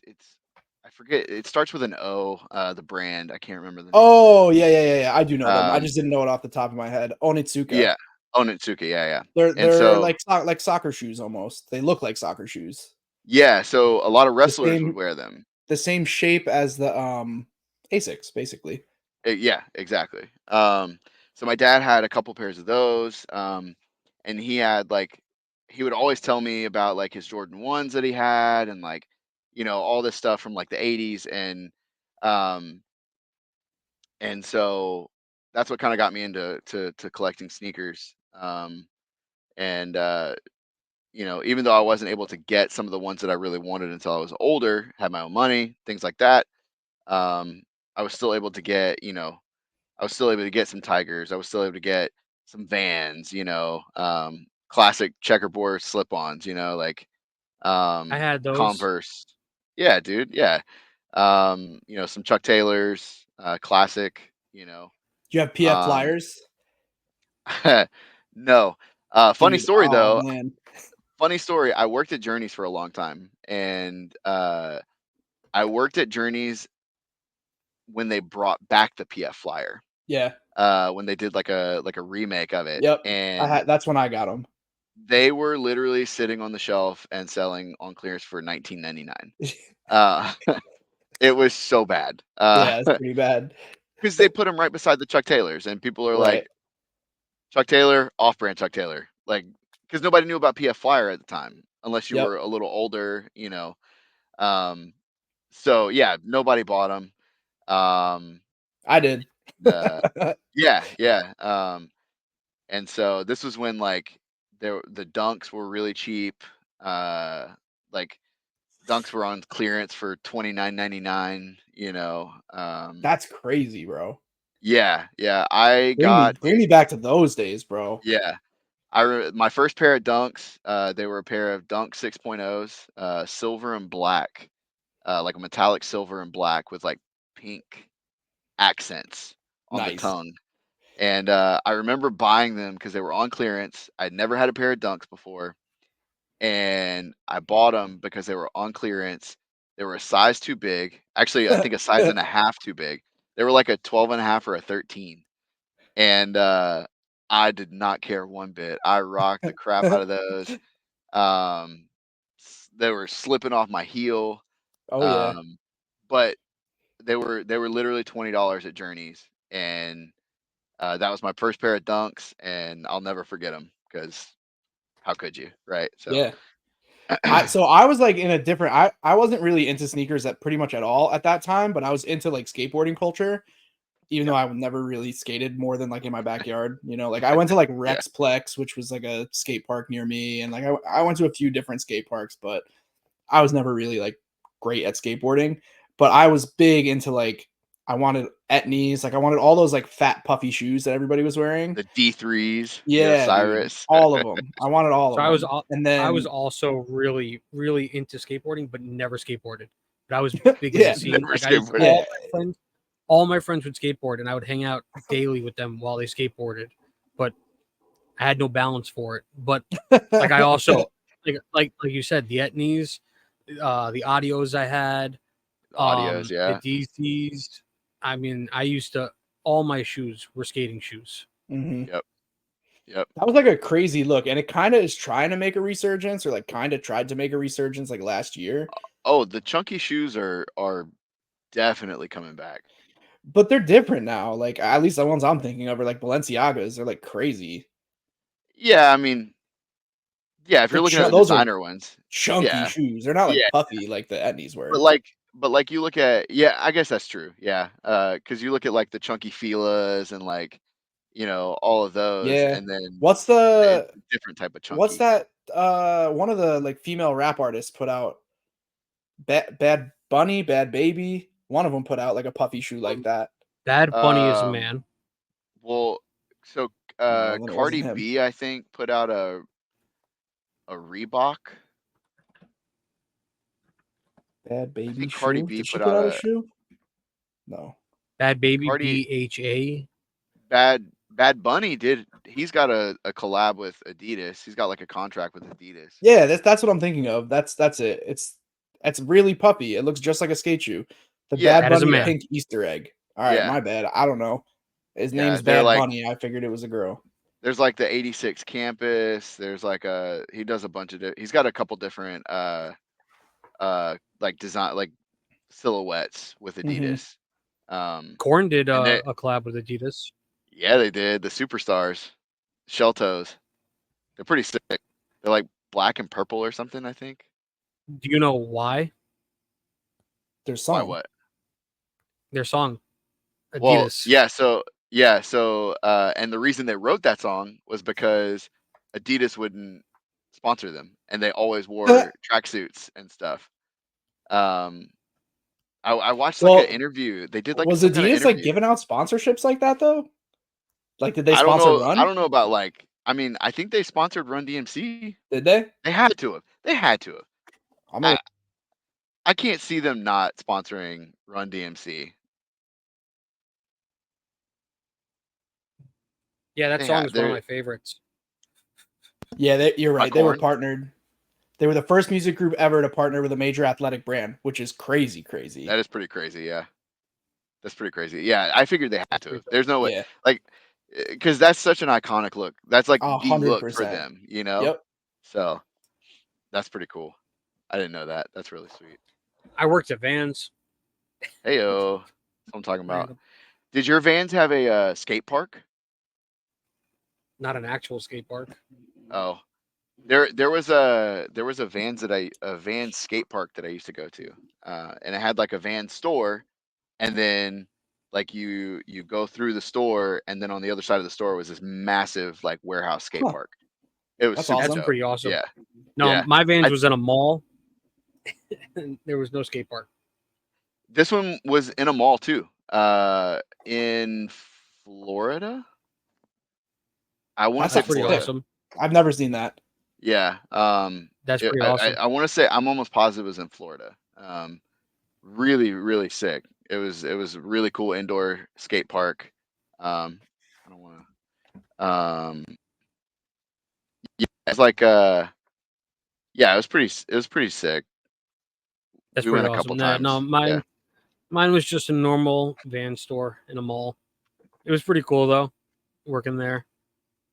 It's I forget. It starts with an O. The brand I can't remember the name. Oh yeah. I do know them. I Um, just didn't know it off the top of my head. Onitsuka. Yeah, Onitsuka. Yeah. They're And so like soccer shoes almost. They look like soccer shoes. yeah, so a lot of The wrestlers would same wear them. the same shape as the Asics, basically. Yeah, exactly. So my dad had a couple pairs of those, and he had like he would always tell me about like his Jordan ones that he had, and like all this stuff from like the '80s, um, and so that's what kind of got me into to collecting sneakers. And even though I wasn't able to get some of the ones that I really wanted until I was older, had my own money, things like that, I was still able to get, I was still able to get some Tigers. I was still able to get some Vans, classic checkerboard slip-ons, like I had those. Converse. Yeah, dude. Yeah. Some Chuck Taylors, classic, Do you have PF um, flyers? no. Funny Dude, story oh though. man. Funny story. I worked at Journeys for a long time, and I worked at Journeys when they brought back the PF flyer. Yeah. When they did like a remake of it, Yep. and That's when I got them. they were literally sitting on the shelf and selling on clearance for $19.99. Uh, it was so bad. Yeah, it's pretty bad. Because they put them right beside the Chuck Taylors, and people are Right. like, Chuck Taylor, off-brand Chuck Taylor, like, because nobody knew about PF Flyer at the time, unless you Yep. were a little older, Um, so yeah, nobody bought them. I did. Yeah. And so this was when like the dunks were really cheap. Like dunks were on clearance for $29.99. That's crazy, bro. Yeah. I got Bring me back to those days, bro. yeah. My first pair of dunks. They were a pair of Dunk 6.0s, silver and black, like a metallic silver and black with like pink accents on the Nice. tongue. And I remember buying them because they were on clearance. I'd never had a pair of dunks before, and I bought them because they were on clearance. They were a size too big. Actually, I think a size and a half too big. They were like a 12 and a half or a 13. And I did not care one bit. I rocked the crap out of those. They were slipping off my heel. Oh yeah. Um, but they were literally $20 at Journeys, and that was my first pair of dunks, and I'll never forget them because how could you, right? So, Yeah. I was like in a different I wasn't really into sneakers at pretty much at all at that time, but I was into like skateboarding culture, even though yep, I never really skated more than like in my backyard. Like I went to like yeah, Rexplex, which was like a skate park near me, and like I went to a few different skate parks, but I was never really like great at skateboarding. But I was big into like I wanted etnies, like I wanted all those like fat puffy shoes that everybody was wearing. the D3s, the Yeah, dude, Osiris. all of them. I wanted all So of them. And I was then also really, really into skateboarding, but never skateboarded. But I was big in the yeah, scene. Never Like I used, skateboarded. yeah, all my friends would skateboard, and I would hang out daily with them while they skateboarded. But I had no balance for it. But like I also like you said, the etnies, the audios I had, Audios, the yeah. DCs. I mean, I used to all my shoes were skating shoes. Mhm. Yep, yep. That was like a crazy look, and it kind of is trying to make a resurgence, or like kind of tried to make a resurgence like last year. Oh, the chunky shoes are definitely coming back. But they're different now. Like at least the ones I'm thinking of are like Balenciagas. They're like crazy. Yeah, I mean, yeah, if you're looking at the Those are designer ones, chunky yeah, shoes. They're not like yeah. puffy like the etnies But were. like but like you look at yeah, I guess that's true. Yeah. Because you look at like the chunky Fila's and like, all of those, Yeah. and then What's it's the a different type of what's chunky. that one of the like female rap artists put out Bad Bunny, Bad Baby. One of them put out like a puffy shoe like Um, that. Bad Bunny is a Um, man. well, so No, then it Cardi wasn't him. B, I think, put out a Reebok. Bad I Baby think Cardi shoe. B Did she put put out out a a shoe? No. Bad Baby Cardi BHA. Bad Bunny did. He's got a collab with Adidas. He's got like a contract with Adidas. Yeah, that's what I'm thinking of. That's it. It's really puffy. It looks just like a skate shoe. The Yeah, Bad That is a Bunny man. pink Easter egg. All right, yeah, my bad. I don't know. His yeah. name's Bad Bunny. I figured it was a girl. There's like the 86 campus. There's like he does a bunch of he's got a couple different like design like silhouettes with Hmm. Adidas. Corn did And they a collab with Adidas. yeah, they did the superstars, shell toes. They're pretty sick. They're like black and purple or something, I think. Do you know why? Their Why song. what? Their song, Well, Adidas. yeah, so and the reason they wrote that song was because Adidas wouldn't sponsor them, and they always wore tracksuits and stuff. I watched like Well, an interview. They did like was some kind of Adidas like interview. giving out sponsorships like that though? Like, did they I don't sponsor know. I Run? don't know about like. I mean, I think they sponsored Run DMC. Did they? They had to have. They had to have. I'm gonna. I can't see them not sponsoring Run DMC. Yeah, that They song had. is one of They're my favorites. Yeah, you're by right. They were Korn. partnered. They were the first music group ever to partner with a major athletic brand, which is crazy. That is pretty crazy. Yeah, that's pretty crazy. Yeah, I figured they had That's to pretty have. cool. There's no way. Yeah, Like, because that's such an iconic look. That's like the look for 100%. them. You know. Yep. So that's pretty cool. I didn't know that. That's really sweet. I worked at Vans. Heyo, that's what I'm talking about. Random. Did your Vans have a skate park? Not an actual skate park. Oh, there was a Vans skate park that I used to go to, and it had like a Vans store, and then like you go through the store, and then on the other side of the store was this massive like warehouse skate Huh. park. It was That's super That's awesome. dope. pretty awesome. Yeah, No, yeah. my Vans I- was in a mall. And there was no skate park. This one was in a mall too, in Florida. I want That to say That's sounds pretty sick. Florida. awesome. I've never seen that. Yeah. That's pretty awesome. I want to say I'm almost positive it was in Florida. Really, really sick. It was a really cool indoor skate park. I don't want to. Yeah, it's like yeah, it was pretty sick. That's We pretty went a couple awesome. No, times. mine was just a normal van store in a mall. It was pretty cool though, working there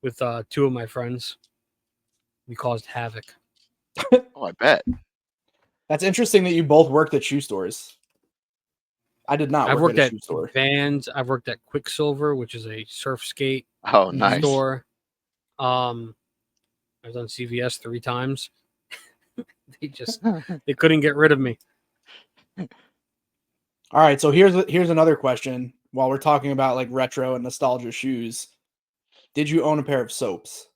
with two of my friends. We caused havoc. Oh, I bet. That's interesting that you both worked at shoe stores. I did not I've work worked at a at shoe store. Vans. I've worked at Quicksilver, which is a surf skate Oh, nice. store. I've done CVS 3 times. They couldn't get rid of me. All right, so here's another question. While we're talking about like retro and nostalgia shoes, did you own a pair of soaps?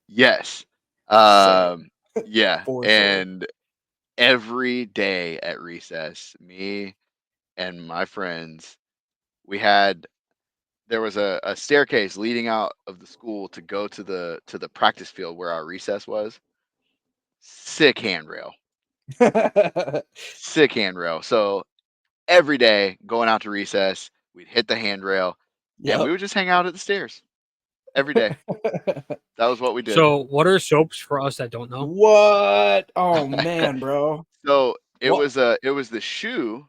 Yes. Same. Yeah, For sure. and every day at recess, me and my friends, there was a staircase leading out of the school to go to the practice field where our recess was. Sick handrail. Sick handrail. So every day going out to recess, we'd hit the handrail and we Yep. would just hang out at the stairs every day. That was what we did. So, what are soaps for us that don't know? What? Oh man, bro. So it What? was the shoe,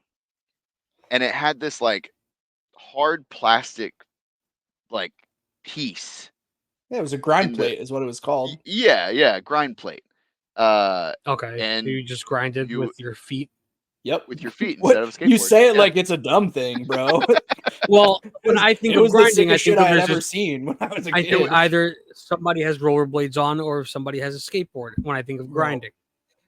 and it had this like hard plastic like piece Yeah, it was a grind in the plate, is what it was called. yeah, grind plate. Okay, so And you just grinded you with your feet. Yep. with your feet What? instead of a You skateboard. say it Yeah. like it's a dumb thing, bro. Well, when I think it of was the grinding, I sickest shit think of I had there's ever just seen when I was a I kid. think either somebody has rollerblades on or somebody has a skateboard. When I think of Bro. grinding,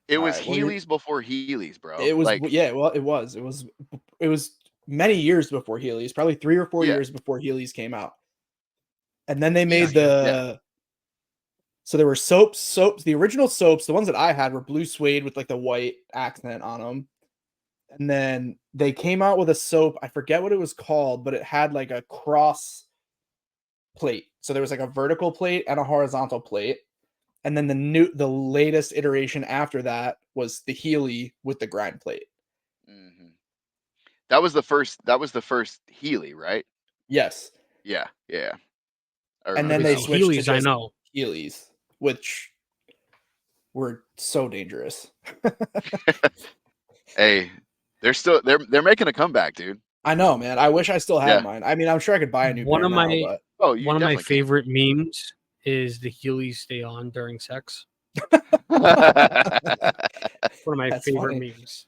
It All was right, well, you're- Heelys before Heelys, bro. It was like yeah, well, it was many years before Heelys, probably 3 or 4 Yeah. years before Heelys came out. And then they made Gotcha. so there were soaps, the original soaps, the ones that I had were blue suede with like the white accent on them. And then they came out with a soap, I forget what it was called, but it had like a cross plate. So there was like a vertical plate and a horizontal plate. And then the latest iteration after that was the Heeley with the grind plate. Mhm. That was the first Heely, right? Yes. Yeah. I And remember then they that obviously one. switched to Heelys, I just know. Heelys, which were so dangerous. Hey, they're making a comeback, dude. I know, man. I wish I still had Yeah. mine. I mean, I'm sure I could buy a new One pair of now, my but Oh, you one of my definitely favorite memes is the Heelys stay on during sex. can. One of my That's favorite funny. memes.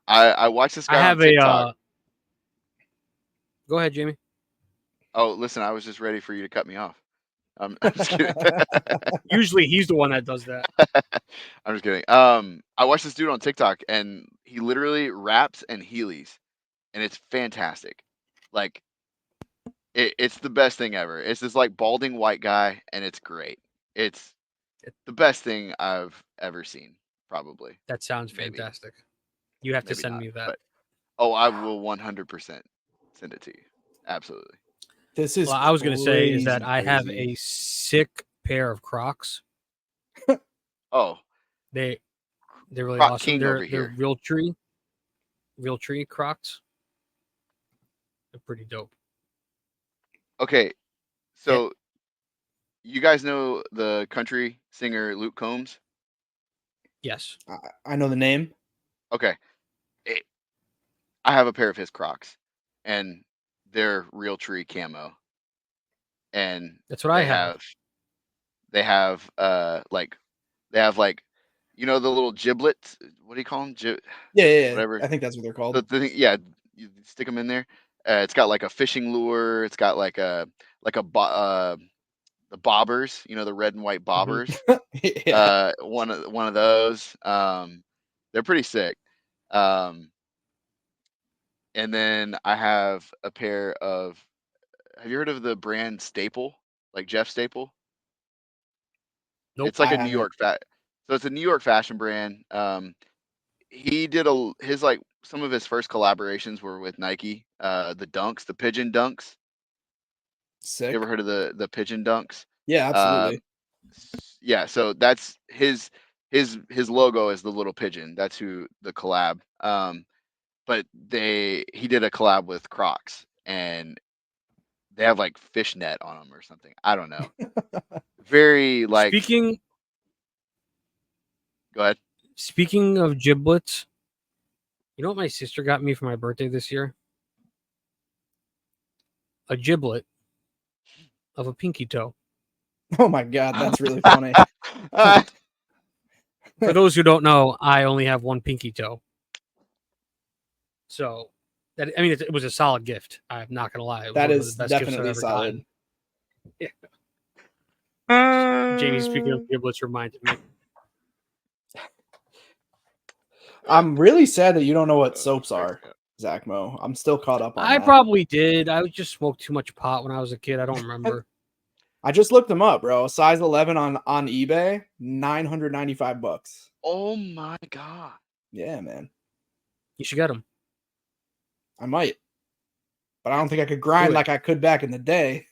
I watched this I guy on have TikTok. Go ahead, Jamie. Oh, listen, I was just ready for you to cut me off. I'm just kidding. Usually he's the one that does that. I'm just kidding. I watched this dude on TikTok, and he literally raps and Heelys, and it's fantastic. Like, It's the best thing ever. It's this like balding white guy, and it's great. It's the best thing I've ever seen, probably. That sounds Maybe. fantastic. You have to Maybe send not, me that. but I will 100% send it to you. Absolutely. This is Well, I was going to say is that crazy, I have crazy. a sick pair of Crocs. Oh, They're really Croc awesome. King over They're here. real tree Crocs. They're pretty dope. Okay, so you guys know the country singer Luke Combs? Yes. I know the name. Okay, it, I have a pair of his Crocs, and they're real tree camo, and That's what I have. they have like you know the little giblets. What do you call them? Yeah. Whatever. I think that's what they're called. Yeah, you stick them in there. It's got like a fishing lure. It's got like the bobbers. You know, the red and white bobbers. Yeah. One of those. They're pretty sick. And then I have a pair of. Have you heard of the brand Staple? Like Jeff Staple? Nope. It's like I a New haven't. York so it's a New York fashion brand. He did his like some of his first collaborations were with Nike. The Dunks, the Pigeon Dunks. You ever Sick. heard of the Pigeon Dunks? Yeah, absolutely. Yeah, so that's his logo is the little pigeon. That's who the collab. But he did a collab with Crocs, and they have like fishnet on them or something. I don't know. Very like. Go ahead. Speaking of giblets, you know what my sister got me for my birthday this year? A giblet of a pinky toe. Oh my god, that's really funny. For those who don't know, I only have one pinky toe. So, it was a solid gift. I'm not gonna lie. It was That one of is the best gifts I've definitely ever solid. gotten. Yeah. Jamie, speaking of giblets, reminded me. I'm really sad that you don't know what soaps are, Zack Mo. I'm still caught up on I that. probably did. I just smoked too much pot when I was a kid. I don't remember. I just looked them up, bro. Size 11 on eBay, $995. Oh my god. Yeah, man. You should get them. I might. But I don't think I could grind like I could back in the day.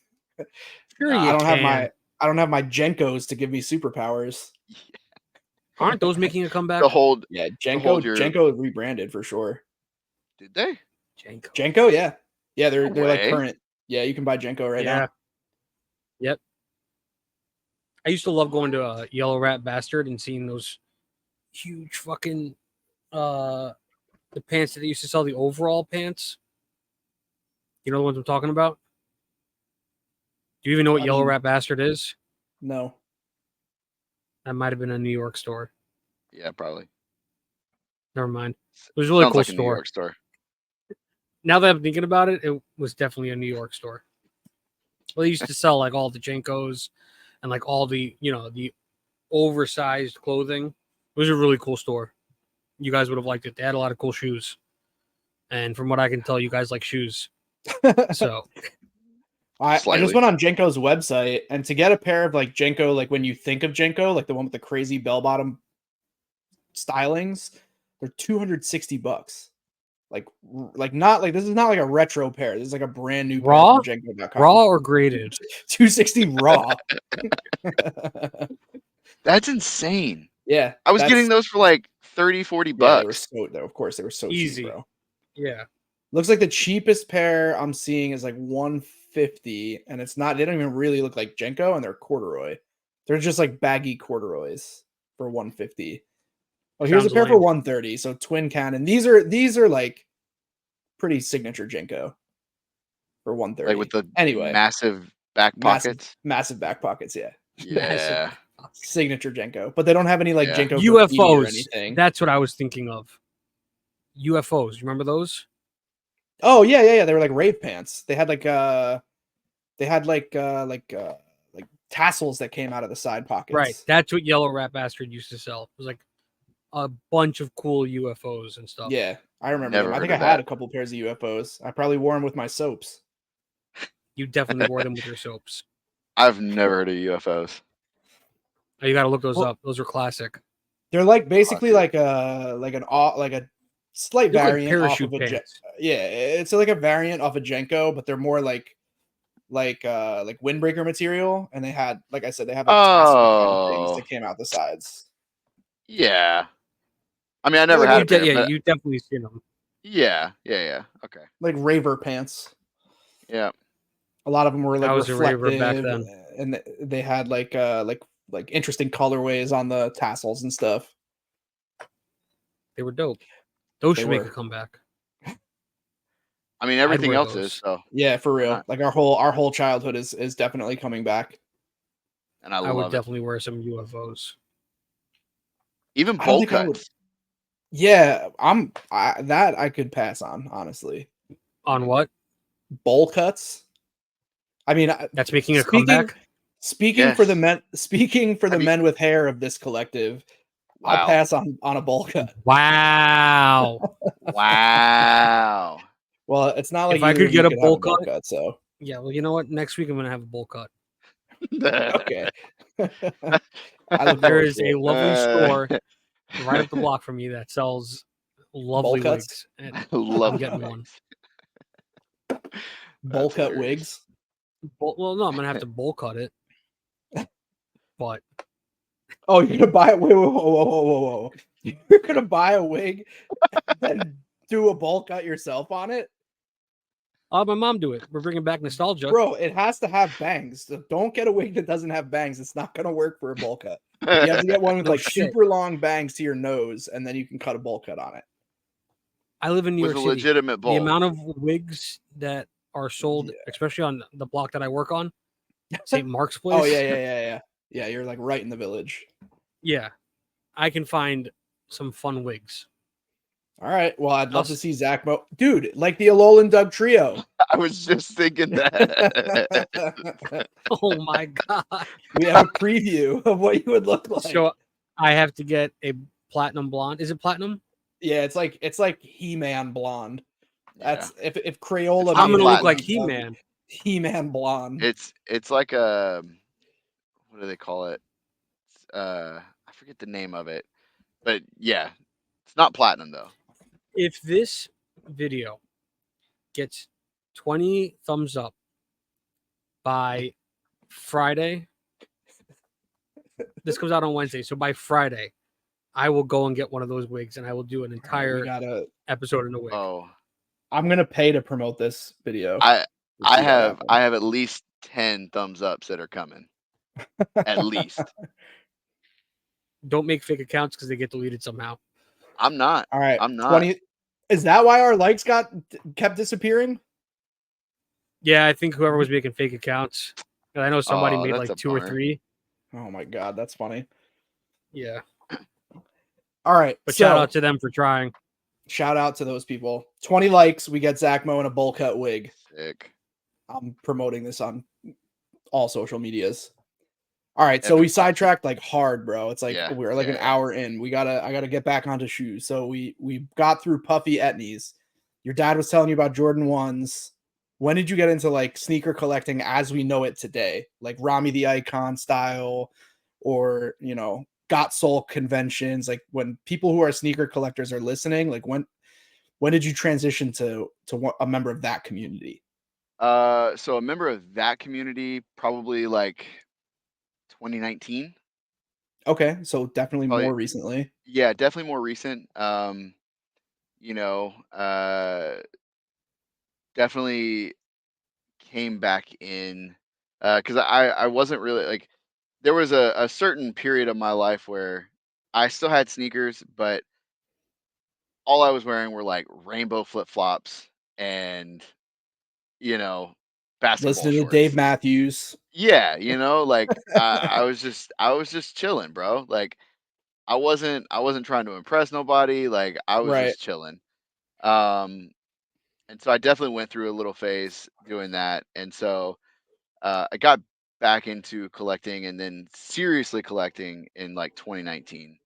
Sure, I you don't have can. my Jenkos to give me superpowers. Aren't those making a comeback? Yeah, Jenko rebranded for sure. Did they? Jenko, yeah. Yeah, they're No like way. current. Yeah, you can buy Jenko right now. Yep. I used to love going to Yellow Rat Bastard and seeing those huge fucking the pants that they used to sell, the overall pants. You know the ones I'm talking about? Do you even know what Yellow Rat Bastard is? No. That might have been a New York store. Yeah, probably. Never mind. It was a really Sounds cool like a New store. York store. Now that I'm thinking about it, it was definitely a New York store. Well, they used to sell like all the Jenkos and like all the, the oversized clothing. It was a really cool store. You guys would have liked it. They had a lot of cool shoes. And from what I can tell, you guys like shoes. So I just went on Jenko's website, and to get a pair of like Jenko, like when you think of Jenko, like the one with the crazy bell bottom stylings, they're $260. Like not like this is not like a retro pair. This is like a brand new raw pair from Jenko.com. Raw or graded? 260 raw. That's insane. Yeah. I was getting those for like 30, 40 bucks. Yeah, they were so of course they were so easy, cheap, bro. Yeah. Looks like the cheapest pair I'm seeing is like 150, and it's not. They don't even really look like Jenko, and they're corduroy. They're just like baggy corduroys for 150. Oh, here's a pair for 130. So twin cannon. These are like pretty signature Jenko for 130. Like with the massive back pockets. Massive back pockets. Yeah. Yeah. Signature Jenko, but they don't have any like Jenko UFOs or anything. That's what I was thinking of. UFOs. You remember those? Oh yeah. They were like rave pants. They had like tassels that came out of the side pockets. Right. That's what Yellow Rat Bastard used to sell. It was like a bunch of cool UFOs and stuff. Yeah, I remember them. I think I had a couple pairs of UFOs. I probably wore them with my soaps. You definitely wore them with your soaps. I've never heard of UFOs. Oh, you got to look those Well- up. Those are classic. They're like basically Classic. like a slight They look like variant off parachute of a pants. yeah, it's like a variant off a Jenko, but they're more like windbreaker material, and they had, like I said, they have like tassel kind of things Oh, that came out the sides. yeah. I mean, I They're never like had You a pair, yeah, but you definitely seen them. yeah. Okay. like raver pants. Yeah. A lot of them were like I was a raver back reflective, and they had like interesting colorways on the tassels and stuff. They were dope. Those They should make a were. comeback. I mean, everything wear else is those. so, Yeah, for real. not? Like our whole childhood is definitely coming back. And I I would love it. definitely wear some UFOs. Even I don't bowl think I would. cuts. Yeah, that I could pass on, honestly. On what? Bowl cuts. I mean, That's making a speaking comeback? speaking for the Yes. men speaking for the Have you- men with hair of this collective, I'll Wow. pass on a bowl cut. Wow. Wow. Well, it's not like If I either could of you get a could have bowl a bowl cut, cut, so yeah, well, you know what? Next week I'm going to have a bowl cut. okay. I look There forward is to a it. lovely store right up the block from me that sells lovely Bowl cuts? wigs. And Love I'm getting wigs. one. Bowl That's cut hilarious. wigs. Well, no, I'm going to have to bowl cut it. But Oh, you're gonna buy it? Whoa! You're gonna buy a wig and then do a bowl cut yourself on it, I'll have my mom do it. We're bringing back nostalgia. bro? It has to have bangs. So don't get a wig that doesn't have bangs. It's not gonna work for a bowl cut. You have to get one with No like shit. super long bangs to your nose, and then you can cut a bowl cut on it. I live in New With York a City. legitimate bowl. The amount of wigs that are sold, Yeah. especially on the block that I work on, St. Mark's Place. Oh yeah. Yeah, you're like right in the village. Yeah, I can find some fun wigs. All right. Well, I'd love to I'll- see Zack Mo, dude, like the Alolan Doug trio. I was just thinking that. Oh my god! We have a preview of what you would look like. So I have to get a platinum blonde. Is it platinum? Yeah, it's like He-Man blonde. That's if Crayola. It's I'm not gonna look platinum. like He-Man. He-Man blonde. It's like a, what do they call it? I forget the name of it, but yeah, it's not platinum though. If this video gets 20 thumbs up by Friday, this comes out on Wednesday. So by Friday, I will go and get one of those wigs, and I will do an We entire gotta. episode in a wig. Oh, I'm gonna pay to promote this video. I Let's see that happen. have at least 10 thumbs ups that are coming. At least. Don't make fake accounts because they get deleted somehow. I'm not. All right. I'm not. 20. Is that why our likes kept disappearing? Yeah, I think whoever was making fake accounts. And I know somebody Oh, made that's like a 2 or bummer. 3. Oh my god, that's funny. Yeah. All right. But so, shout out to them for trying. shout out to those people. 20 likes, we get Zack Mo in a bowl cut wig. Sick. I'm promoting this on all social medias. All right, so Epic we content. sidetracked like hard, bro. It's like Yeah, we're like an yeah. hour in. I gotta get back onto shoes. So we got through Puffy Etnies. Your dad was telling you about Jordan 1s. When did you get into like sneaker collecting as we know it today? Like Rami the Icon style, or Got Soul conventions, like when people who are sneaker collectors are listening, like when did you transition to a member of that community? So a member of that community, probably like 2019. Okay, so definitely Probably- more recently. Yeah, definitely more recent. Definitely came back in because I wasn't really like, there was a certain period of my life where I still had sneakers, but all I was wearing were like rainbow flip flops and basketball Listening to shorts. Dave Matthews. Yeah, like I was just chilling, bro. Like I wasn't trying to impress nobody. Like I was Right. just chilling. And so I definitely went through a little phase doing that. And so I got back into collecting and then seriously collecting in like 2019.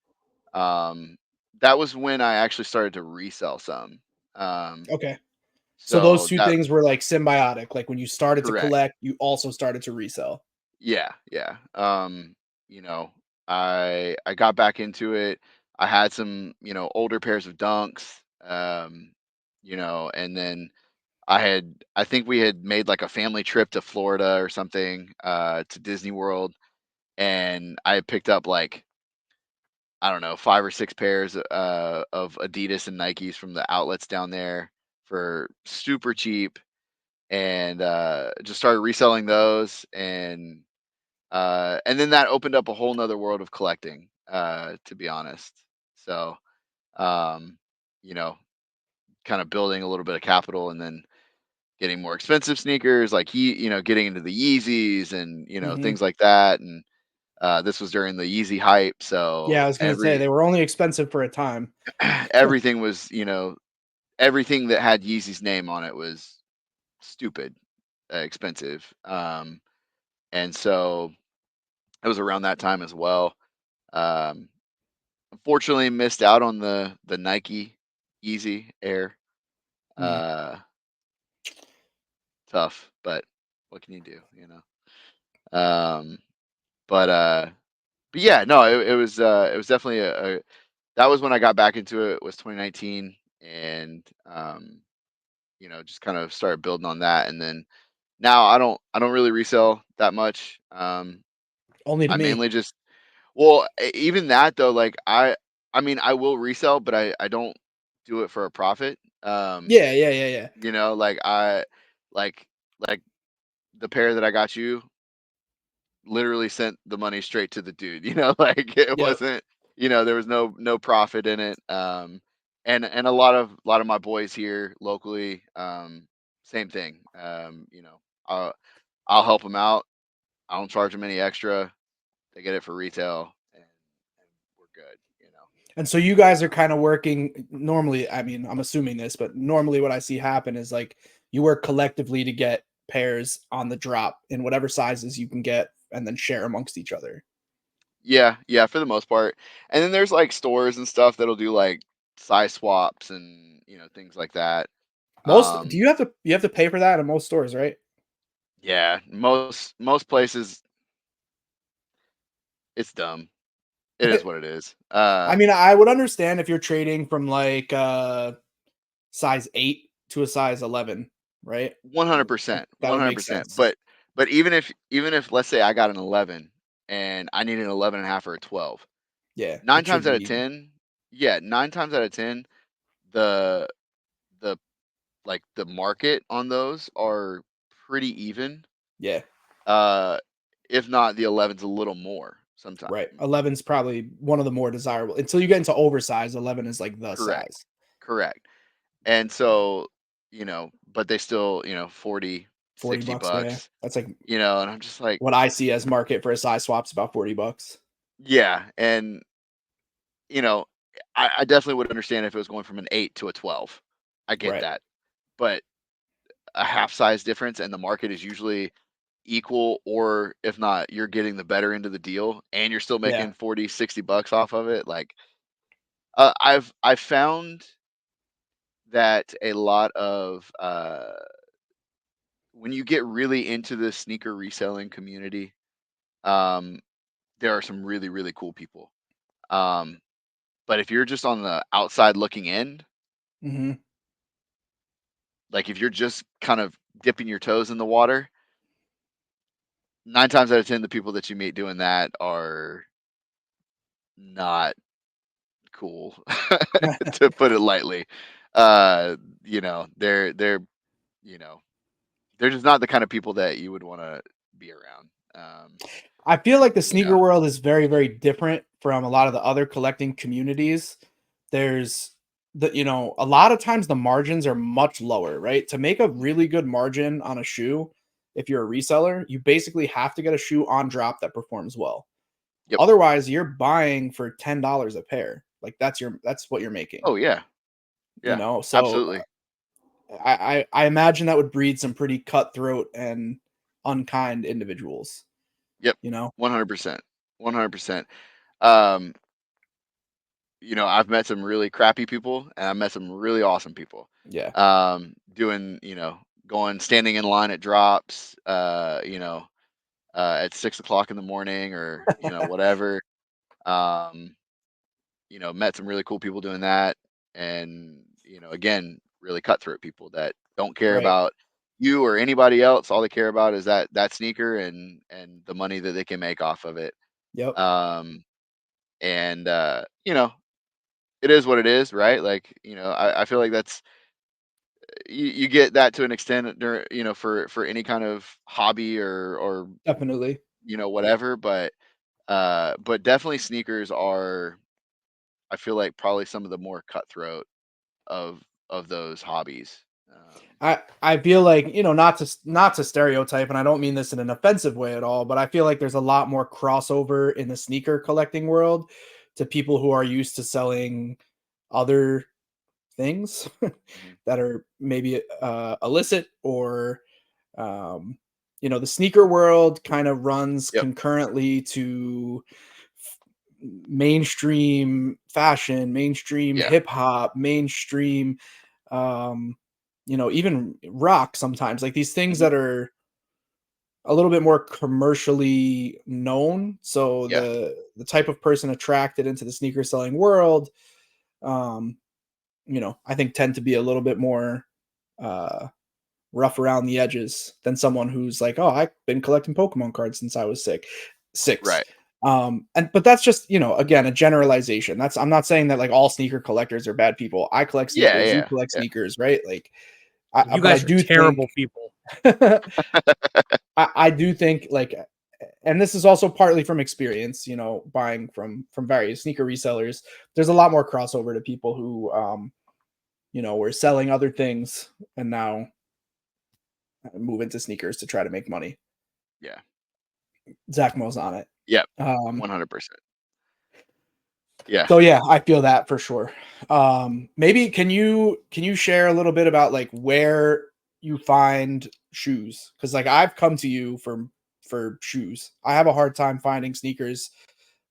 That was when I actually started to resell some. Okay. So those So two that things were like symbiotic. Like when you started to correct. collect, you also started to resell. Yeah, yeah. You know, I got back into it. I had some, older pairs of Dunks. And then I think we had made like a family trip to Florida or something, to Disney World, and I had picked up like, I don't know, 5 or 6 pairs of Adidas and Nikes from the outlets down there for super cheap, and just started reselling those, and then that opened up a whole nother world of collecting, to be honest. So, um, you know, kind of building a little bit of capital, and then getting more expensive sneakers, like getting into the Yeezys and Hmm. things like that. And this was during the Yeezy hype, Yeah, so I was gonna say they were only expensive for a time. everything was, everything that had Yeezy's name on it was stupid expensive. And so it was around that time as well. Um, Unfortunately, missed out on the Nike Easy Air. Mm. Uh, Tough, but what can you do? Um, but yeah, no, it was definitely a that was when I got back into it. Was 2019, and just kind of started building on that, and then now I don't really resell that much. Only to I me. mainly just Well, even that though, like I mean, I will resell, but I don't do it for a profit. Yeah, yeah, yeah, yeah. Like like like the pair that I got you literally sent the money straight to the dude. Like it Yep. wasn't, there was no profit in it. And a lot of my boys here locally, same thing. I'll I'll help them out. I don't charge them any extra. They get it for retail, and we're good. And so you guys are kind of working normally. I mean, I'm assuming this, but normally what I see happen is like you work collectively to get pairs on the drop in whatever sizes you can get and then share amongst each other. Yeah, yeah, for the most part. And then there's like stores and stuff that'll do like size swaps and things like that. Most do Um, you have to pay for that in most stores, right? yeah, most places it's dumb. It is what it is. I mean, I would understand if you're trading from like size 8 to a size 11, right? Like, 100%, that would make 100%. sense. But even if let's say I got an 11 and I need an 11 and a half or a 12, Yeah, nine it times shouldn't out of be. 10, yeah, 9 times out of 10, the the like the market on those are pretty even. Yeah, Uh, if not, the 11's a little more sometimes. right. 11's probably one of the more desirable. Until you get into oversized, 11 is like the Correct, size. correct. And so, but they still, 40, 40 60 bucks, yeah. bucks, That's like and I'm just like, what I see as market for a size swap's about 40 bucks. yeah. And, you know, I definitely would understand if it was going from an 8 to a 12. I get Right. that. But a half size difference, and the market is usually equal, or if not, you're getting the better end of the deal and you're still Yeah. making 40, 60 bucks off of it. Like, I've found that a lot of when you get really into the sneaker reselling community, um, there are some really, really cool people. Um, but if you're just on the outside looking in, Mhm. like if you're just kind of dipping your toes in the water, 9 times out of 10, the people that you meet doing that are not cool, to put it lightly. Uh, they're you know they're just not the kind of people that you would want to be around. I feel like the You sneaker know, world is very, very different from a lot of the other collecting communities. There's a lot of times the margins are much lower, right? To make a really good margin on a shoe, if you're a reseller, you basically have to get a shoe on drop that performs well. yep. Otherwise, you're buying for $10 a pair. Like that's what you're making, Oh yeah, yeah, So absolutely. I imagine that would breed some pretty cutthroat and unkind individuals, Yep, you know? 100%, 100%. Um, I've met some really crappy people, and I've met some really awesome people. Yeah. Doing, standing in line at drops, at 6 o'clock in the morning, or whatever. Um, met some really cool people doing that, and again, really cutthroat people that don't care Right. about you or anybody else. All they care about is that sneaker and the money that they can make off of it. Yep. Um, and it is what it is, right? Like, I feel like that's you get that to an extent during, for any kind of hobby or Definitely. whatever, but definitely sneakers are, I feel like, probably some of the more cutthroat of those hobbies. I feel like, not to stereotype, and I don't mean this in an offensive way at all, but I feel like there's a lot more crossover in the sneaker collecting world to people who are used to selling other things Mhm. that are maybe illicit, or um, the sneaker world kind of runs Yep. concurrently to mainstream fashion, mainstream Yeah. hip hop, mainstream, um, even rock sometimes, like these things Mhm. that are a little bit more commercially known. So Yeah. the type of person attracted into the sneaker selling world, um, I think tend to be a little bit more uh rough around the edges than someone who's like, "Oh, I've been collecting Pokemon cards since I was 6." Right. And but that's just, again, a generalization. I'm not saying that like all sneaker collectors are bad people. I collect Yeah. sneakers, you Yeah. collect Yeah. sneakers, right? Like, You but I guys are do think, terrible people. I do think like, and this is also partly from experience, buying from various sneaker resellers. There's a lot more crossover to people who, were selling other things and now move into sneakers to try to make money. Yeah. Zack Mo's on it. Yep. Um, 100%. Yeah. so yeah, I feel that for sure. Maybe can you share a little bit about like where you find shoes? Because like I've come to you for shoes. I have a hard time finding sneakers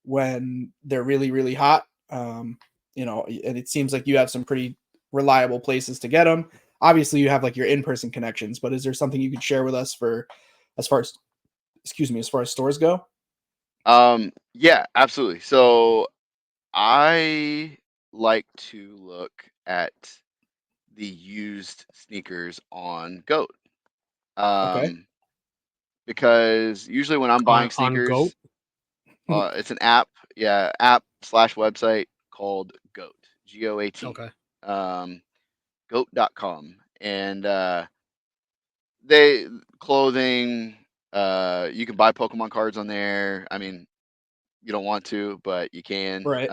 when they're really really hot. And it seems like you have some pretty reliable places to get them. Obviously, you have like your in-person connections, but is there something you could share with us for as far as excuse me, as far as stores go? Yeah, absolutely. So I like to look at the used sneakers on Goat. Okay. Um, because usually when I'm buying On Goat. sneakers, it's an app, yeah, app/website called Goat, GOAT, Okay. um, goat.com. And they clothing, you can buy Pokemon cards on there. I mean, you don't want to, but you can. Right.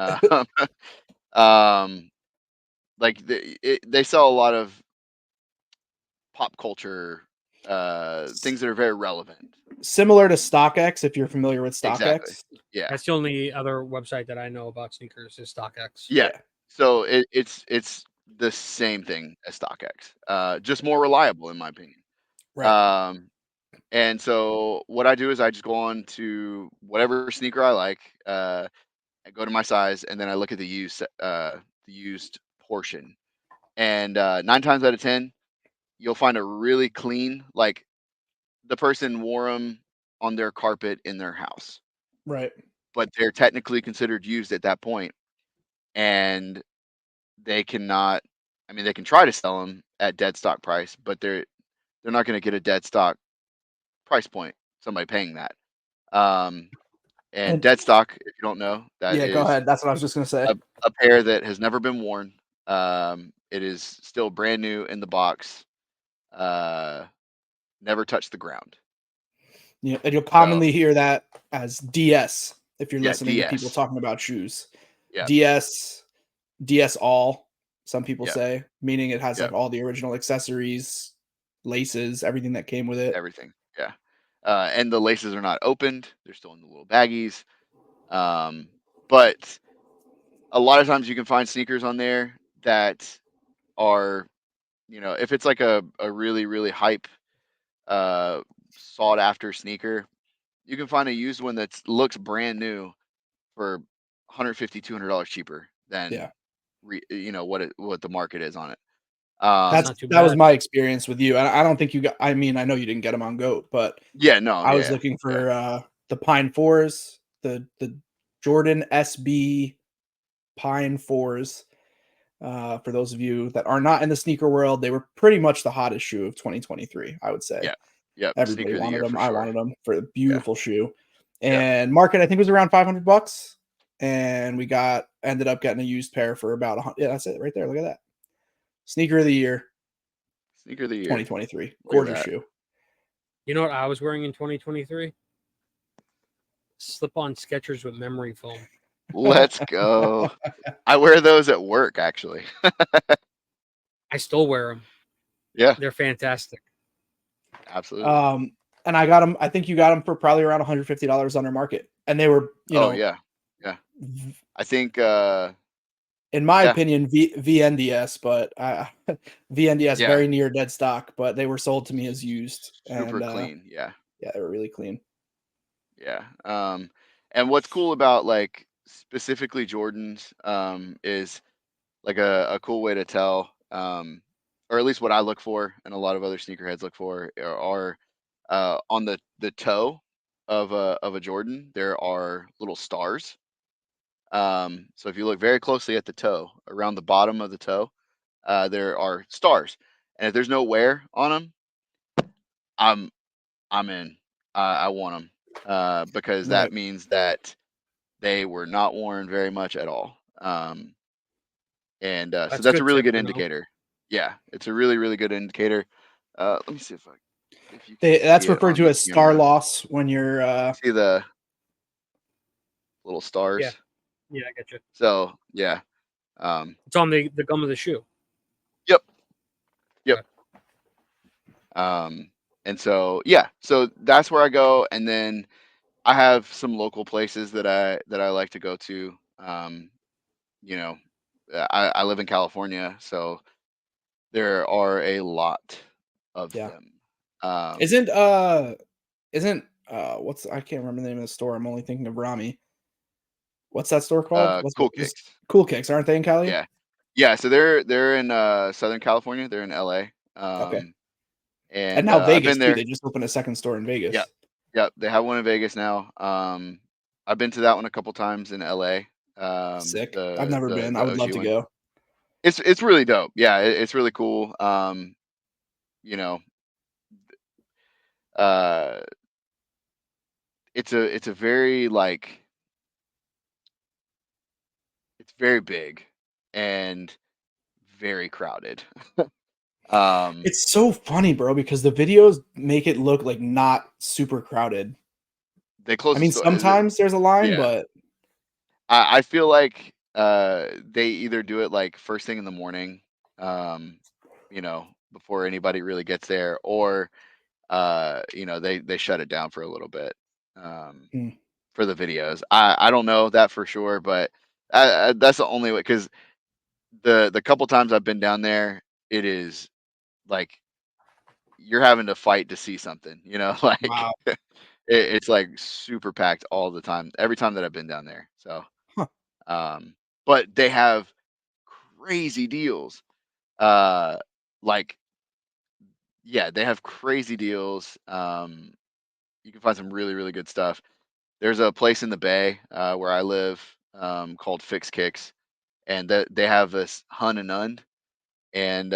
Um, like they sell a lot of pop culture things that are very relevant. Similar to StockX, if you're familiar with Exactly. StockX. Yeah. That's the only other website that I know about sneakers is StockX. Yeah. Yeah. So it's the same thing as StockX, just more reliable in my opinion. Right. Um, and so what I do is I just go on to whatever sneaker I like, I go to my size, and then I look at the used portion. And 9 times out of 10, you'll find a really clean, like the person wore them on their carpet in their house, Right. but they're technically considered used at that point, and they cannot. I mean, they can try to sell them at dead stock price, but they're not going to get a dead stock price point. Somebody paying that. Um, and And dead stock, if you don't know, that yeah, go is ahead. That's what I was just gonna say. a pair that has never been worn. It is still brand new in the box. Uh, never touched the ground. Yeah, and you'll So commonly hear that as DS if you're yeah, listening to people DS. talking about shoes. Yep, DS, DS all, some people yep, say, meaning it has like yep. all the original accessories, laces, everything that came with it. Everything. Yeah. And the laces are not opened. They're still in the little baggies. Um, but a lot of times you can find sneakers on there that are, if it's like a really, really hype, uh, sought after sneaker, you can find a used one that looks brand new for 150, $200 cheaper than what the market is on it. That's not too That was bad. my experience with you. I don't think you got. I mean, I know you didn't get them on Goat, but Yeah, no, I was yeah, looking yeah. for the Pine Fours, the Jordan SB Pine Fours. For those of you that are not in the sneaker world, they were pretty much the hottest shoe of 2023. I would say. Yeah. Yep. Everybody Sneaker of the wanted year them. for I sure. wanted them for a Yeah. beautiful shoe. Yeah. And market, I think, was around $500, and we ended up getting a used pair for about 100. Yeah, that's it right there. Look at that. Sneaker of the year, Sneaker of the year. 2023. Look at Gorgeous that. shoe. You know what I was wearing in 2023? Slip-on Skechers with memory foam. Let's go. I wear those at work, actually. I still wear them. Yeah, They're fantastic. absolutely. And I got them. I think you got them for probably around $150 under market, and they were, Yeah. Yeah. I think in my Yeah. opinion, VNDS, but VNDS Yeah. very near dead stock, but they were sold to me as used. super And clean. Yeah. yeah, they were really clean. Yeah. And what's cool about like specifically Jordans is like a cool way to tell, or at least what I look for, and a lot of other sneakerheads look for, are on the toe of a Jordan. There are little stars. So if you look very closely at the toe, around the bottom of the toe, there are stars, and if there's no wear on them, I'm I'm in. I want them because that Right. means that they were not worn very much at all. And so That's that's a good really tip, good you know. indicator. Yeah, it's a really, really good indicator. Let me see if you can That's see it referred on to the as star camera. loss when you're See the little Yeah. stars. Yeah, I get you. So yeah. Um, It's on the gum of the shoe. yep. Yep. Okay. And so yeah, so that's where I go, and then I have some local places that I like to go to. You know, I live in California, so there are a lot of yeah. them. Isn't what's I can't remember the name of the store. I'm only thinking of Rami. What's that store called? Cool Kicks. Cool Kicks, aren't they in Cali? Yeah, yeah. So they're in Southern California. They're in LA. Okay. And And now I've Vegas been too. there. They just opened a second store in Yeah, Vegas. yeah. They have one in Vegas now. I've been to that one a couple times in LA. Sick. I've The never the been. I the would love OG to one. go. It's really dope. Yeah, it's really cool. You know, uh, it's a very like it's very big and very crowded. Um, It's so funny, bro, because the videos make it look like not super crowded. they I close the mean, store. sometimes there's a line, Yeah, but I feel like they either do it like first thing in the morning, um, before anybody really gets there, or they shut it down for a little bit um, mm, for the videos. I don't know that for sure, but that's the only way, because the couple times I've been down there, it is like you're having to fight to see something, like wow. it's like super packed all the time, every time that I've been down there. So, Huh. um, but they have crazy deals. Uh, like, yeah, they have crazy deals. You can find some really, really good stuff. There's a place in the Bay where I live called Fix Kicks, and they have this Hun and Un, and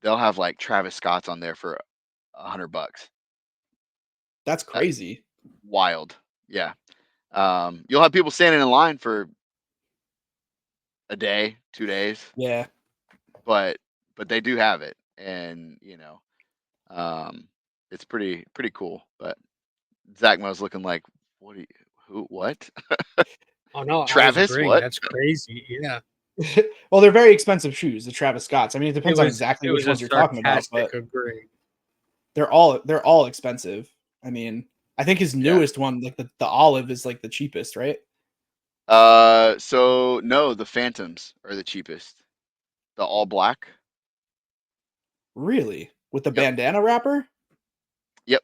they'll have like Travis Scott's on there for $100. That's Uh, crazy. wild, yeah. You'll have people standing in line for a day, 2 days, Yeah. but they do have it, and um, it's pretty cool. But Zack Mo's looking like, what? Do you, who? What? Oh no, I was Travis? agreeing. What? That's crazy. Yeah. Well, they're very expensive shoes, the Travis Scotts. I mean, it It depends on was exactly it which was a ones you're talking about, sarcastic but agree. they're all expensive. I mean, I think his Yeah. newest one, like the olive, is like the cheapest, right? So no, the Phantoms are the cheapest. The all black. Really? With the Yep. bandana wrapper? Yep.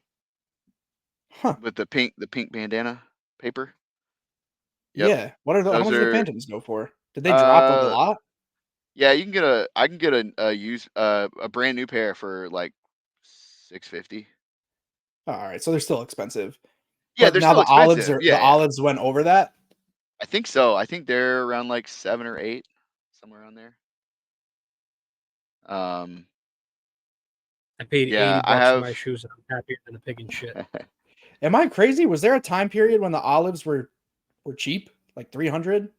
Huh. With the pink bandana paper. Yep. Yeah. What are those? How Those much do the are Phantoms go for? Did they drop like a lot? yeah, you can get I can get a brand new pair for like $650. Oh, all right, so they're still expensive. Yeah, But they're now still expensive. the Yeah, yeah. olives went over that. I think so. I think they're around like 7 or 8, somewhere around there. I paid Yeah, I $80 for have my shoes, and I'm happier than a pig in shit. Am I crazy? Was there a time period when the olives were cheap, like 300?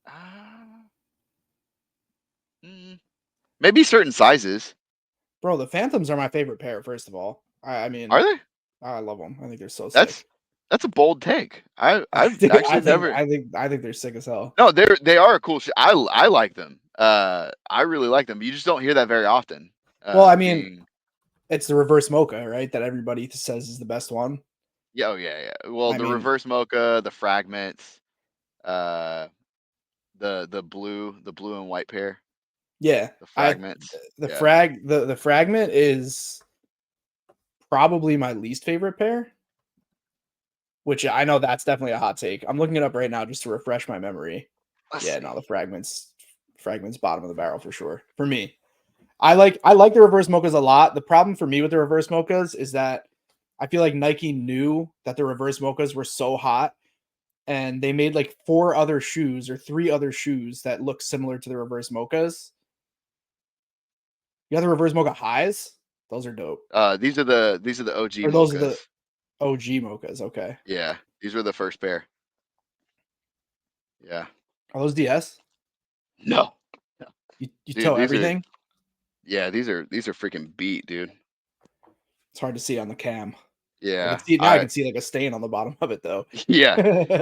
uh, maybe certain sizes. Bro, the Phantoms are my favorite pair. First of all, I mean, Are they? I love them. I think they're so That's sick. that's a bold take. I've Dude, actually never. I think they're sick as hell. No, they are a cool. I like them. I really like them. You just don't hear that very often. Well, I mean, Being it's the reverse mocha, right? That everybody says is the best one. yeah, oh yeah, yeah. Well, I the mean, reverse mocha, the fragments, uh, the blue and white pair, yeah, the fragments. Yeah. the fragment is probably my least favorite pair, which I know that's definitely a hot take. I'm looking it up right now just to refresh my memory. Let's Yeah, see. no, the fragments bottom of the barrel for sure. For me. I like the reverse mochas a lot. The problem for me with the reverse mochas is that I feel like Nike knew that the reverse mochas were so hot and they made like 4 other shoes or 3 other shoes that look similar to the reverse mochas. You got the reverse mocha highs? Those are dope. These are the OG Or those are the mochas. OG mochas. Okay. Yeah, these were the first pair. Yeah. Are those DS? No, You dude, tow everything? these are freaking beat, dude. It's hard to see on the cam. I can Yeah, see now. I can see like a stain on the bottom of it though. yeah,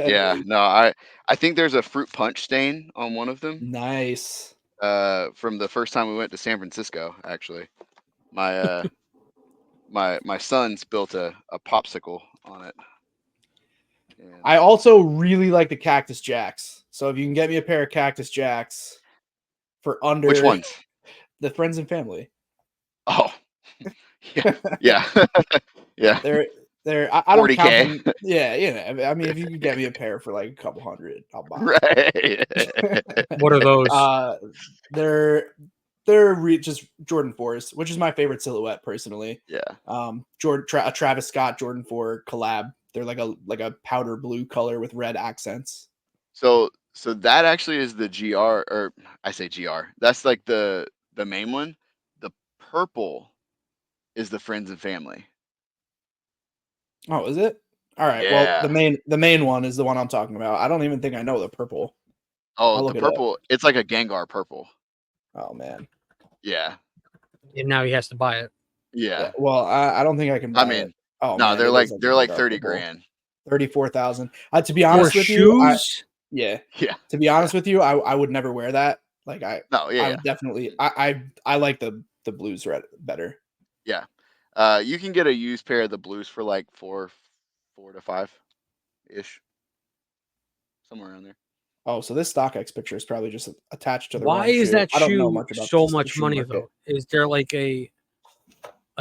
yeah. No, I think there's a fruit punch stain on one of them. Nice. From the first time we went to San Francisco, actually. My my sons built a popsicle on it. And I also really like the Cactus Jacks. So if you can get me a pair of Cactus Jacks for which under ones? the friends and family, Oh, yeah, yeah, yeah. I don't count 40K. them. Yeah, you know. I mean, if you can get me a pair for like a couple hundred, I'll buy Right. What are those? They're just Jordan 4s, which is my favorite silhouette personally. Yeah. A Travis Scott Jordan 4 collab. They're like a powder blue color with red accents. So that actually is the GR, or I say GR. That's like the main one. The purple is the friends and family. Oh, is it? All right. Well, Yeah. the main one is the one I'm talking about. I don't even think I know the purple. Oh, I'll the look it up. purple. It's like a Gengar purple. Oh man. Yeah. And now he has to buy it. Yeah. Yeah. Well, I don't think I can buy I it. mean, Oh no, man, it is like they're like Gengar 30 purple. grand. 34,000. To be For honest with you, shoes? yeah. Yeah. To be honest with you, I would never wear that. Like No, yeah, I yeah. would definitely I like the blues red better. Yeah. You can get a used pair of the blues for like 4 to 5 ish. Somewhere around there. Oh, so this StockX picture is probably just attached to the Why wrong is shoe. that I don't know shoe much about so the much shoe money market. though? Is there like a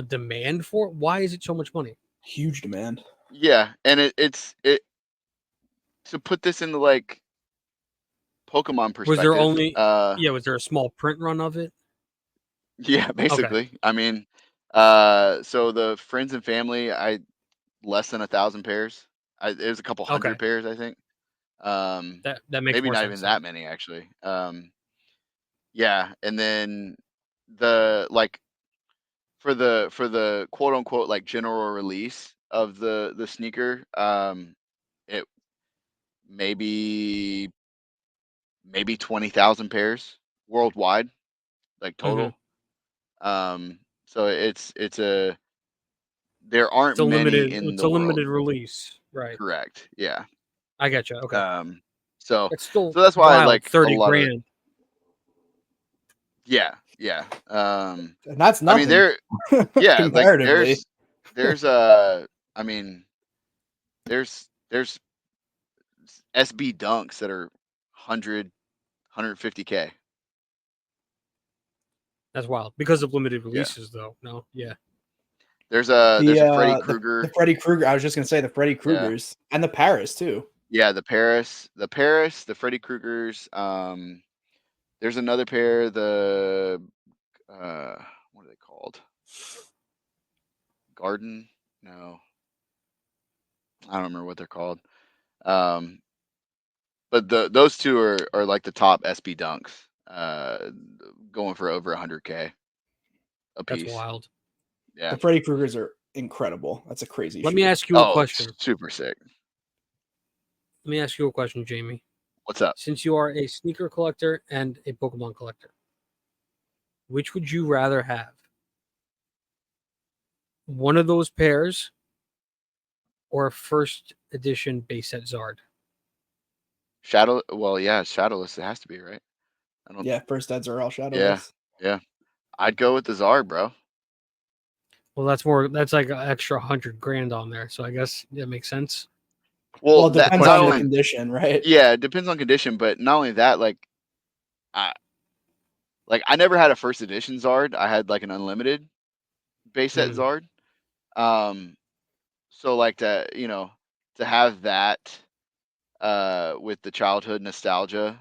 demand for it? Why is it so much money? Huge demand. Yeah, and it's to put this into like Pokemon Was there perspective. only was there a small print run of it? Yeah, basically. I mean, so the friends and family, less than 1,000 pairs. It was a couple Okay. hundred pairs, I think. That makes Maybe more not sense. even that many actually. Yeah, and then the like for the quote unquote like general release of the sneaker, it maybe 20,000 pairs worldwide, like Mhm. total. So there aren't many in It's the a world. limited release. Right. Correct. Yeah. I get you. Okay. Um, so It's still that's why I wild. like a 30 lot of grand. yeah, yeah. And that's I mean nothing yeah, like comparatively. there's I mean there's SB dunks that are 100 150K. That's wild. Because of limited Yeah. releases though. No. Yeah. There's a Freddy Krueger. The Freddy Krueger. I was just gonna say the Freddy Yeah. Kruegers and the Paris too. Yeah, the Paris, the Freddy Kruegers. There's another pair. The what are they called? Garden? No, I don't remember what they're called. But those two are like the top SB dunks, going for over 100K a That's piece. wild. Yeah. The Freddy Kruegers are incredible. That's a crazy Let shoe. me ask you a Oh, question. super sick. Let me ask you a question, Jamie. What's up? Since you are a sneaker collector and a Pokemon collector, which would you rather have? One of those pairs or a first edition base set Zard? Shadow. Well, yeah, shadowless. It has to be, right? I don't. Yeah, first eds are all Yeah, shadowless. yeah. I'd go with the Zard, bro. Well, that's like an extra $100,000 on there. So I guess that makes sense. Well, it that depends not on the only, condition, right? yeah, it depends on condition, but not only that, like I never had a first edition Zard. I had like an unlimited base set Zard. So like to have that with the childhood nostalgia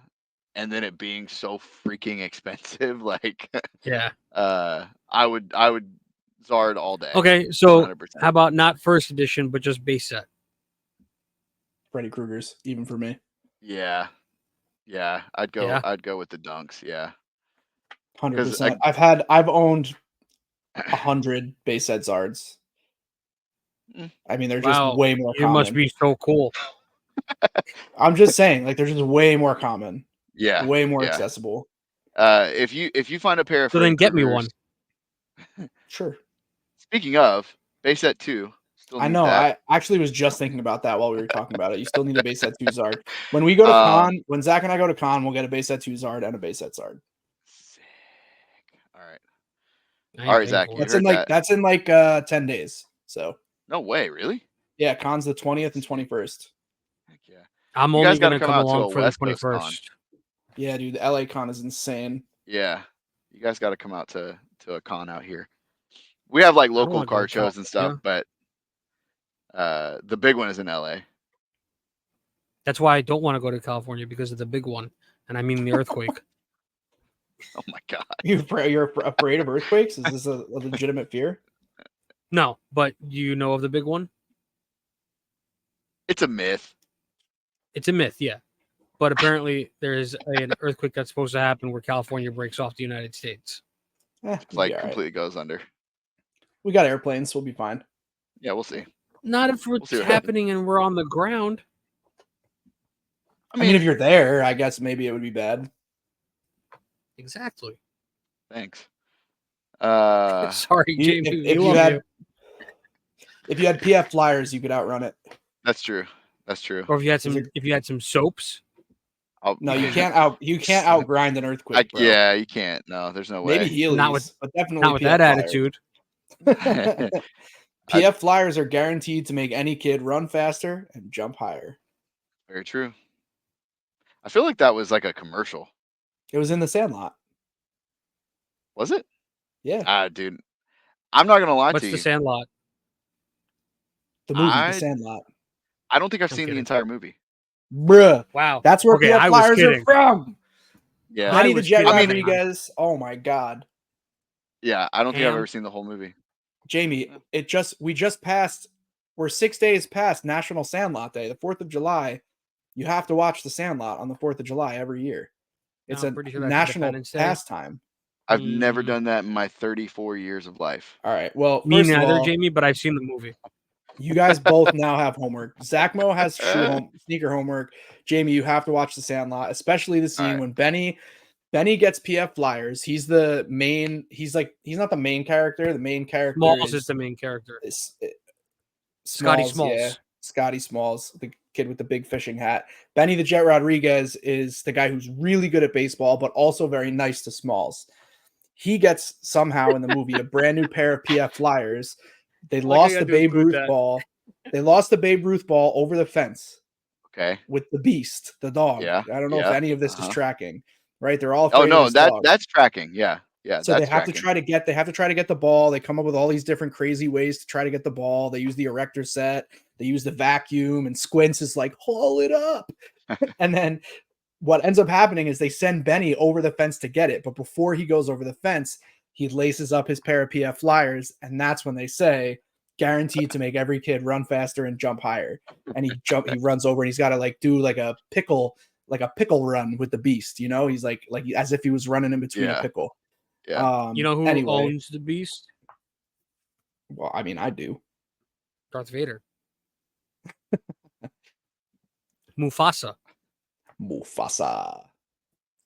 and then it being so freaking expensive, like Yeah. I would Zard all day. Okay, so 100%. how about not first edition, but just base set? Freddy Kruegers, even for me. Yeah. Yeah. I'd go with the dunks, yeah. 100%. I've owned 100 base set Zards. I mean, they're just way more common. You must be so cool. I'm just saying, like, they're just way more common. Yeah. Way more accessible. If you find a pair of so Freddy then get me Kruegers, one. Sure. Speaking of, base set 2. Still I need know. that. I actually was just thinking about that while we were talking about it. You still need a base set 2 Zard. When we go to con, when Zach and I go to con, we'll get a base set 2 Zard and a base set Zard. Sick. All right, Zach. That's in like 10 days. So no way, really? Yeah, con's the 20th and 21st. Heck yeah. I'm only gonna come along for the 21st. Yeah, dude, the LA con is insane. Yeah. You guys gotta come out to a con out here. We have like local card shows and stuff, but the big one is in LA. That's why I don't want to go to California, because of the big one, and I mean the earthquake. Oh my god! You're afraid of earthquakes? Is this a legitimate fear? No, but you know of the big one? It's a myth. It's a myth, yeah. But apparently there is an earthquake that's supposed to happen where California breaks off the United States. Completely goes under. We got airplanes, so we'll be fine. Yeah, we'll see. Not if it's happening and we're on the ground. I mean, if you're there, I guess maybe it would be bad. Exactly. Thanks. Sorry, Jamie. If you had PF Flyers, you could outrun it. That's true. Or if you had some soaps. No, you can't outgrind an earthquake, bro. Yeah, you can't. No, there's no way. Maybe Heelys, but definitely not with PF that Flyers. attitude. PF Flyers are guaranteed to make any kid run faster and jump higher. Very true. I feel like that was like a commercial. It was in The Sandlot. Was it? Yeah. Dude. I'm not gonna lie to you. What's The Sandlot? The movie, The Sandlot. I don't think I've seen the entire movie. Bruh. Wow. That's where PF Flyers are from. Yeah. Benny the Jet Rodriguez. Oh my god. Yeah, I don't think I've ever seen the whole movie. Jamie, we're 6 days past National Sandlot Day, the 4th of July. You have to watch The Sandlot on the 4th of July every year. It's a national pastime. I've never done that in my 34 years of life. All right. Well, me neither, Jamie, but I've seen the movie. You guys both now have homework. Zack Mo has sneaker homework. Jamie, you have to watch The Sandlot, especially the scene when Benny gets PF Flyers. He's the main. He's not the main character. The main character Smalls is the main character. Scotty Smalls. Yeah. Scotty Smalls, the kid with the big fishing hat. Benny the Jet Rodriguez is the guy who's really good at baseball, but also very nice to Smalls. He gets somehow in the movie a brand new pair of PF Flyers. They lost the Babe Ruth ball. They lost the Babe Ruth ball over the fence. Okay. With the Beast, the dog. Yeah. I don't know if any of this is tracking. Right? They're all afraid of this dog. That's tracking. Yeah. Yeah. So they have to try to get the ball. They come up with all these different crazy ways to try to get the ball. They use the erector set. They use the vacuum, and Squints is like, haul it up. And then what ends up happening is they send Benny over the fence to get it. But before he goes over the fence, he laces up his pair of PF Flyers. And that's when they say, guaranteed to make every kid run faster and jump higher. And he runs over and he's got to like do like a pickle run with the beast. You know, he's like as if he was running in between a pickle. Yeah. You know who Anyway, owns the beast? well, I mean, I do. Darth Vader. Mufasa.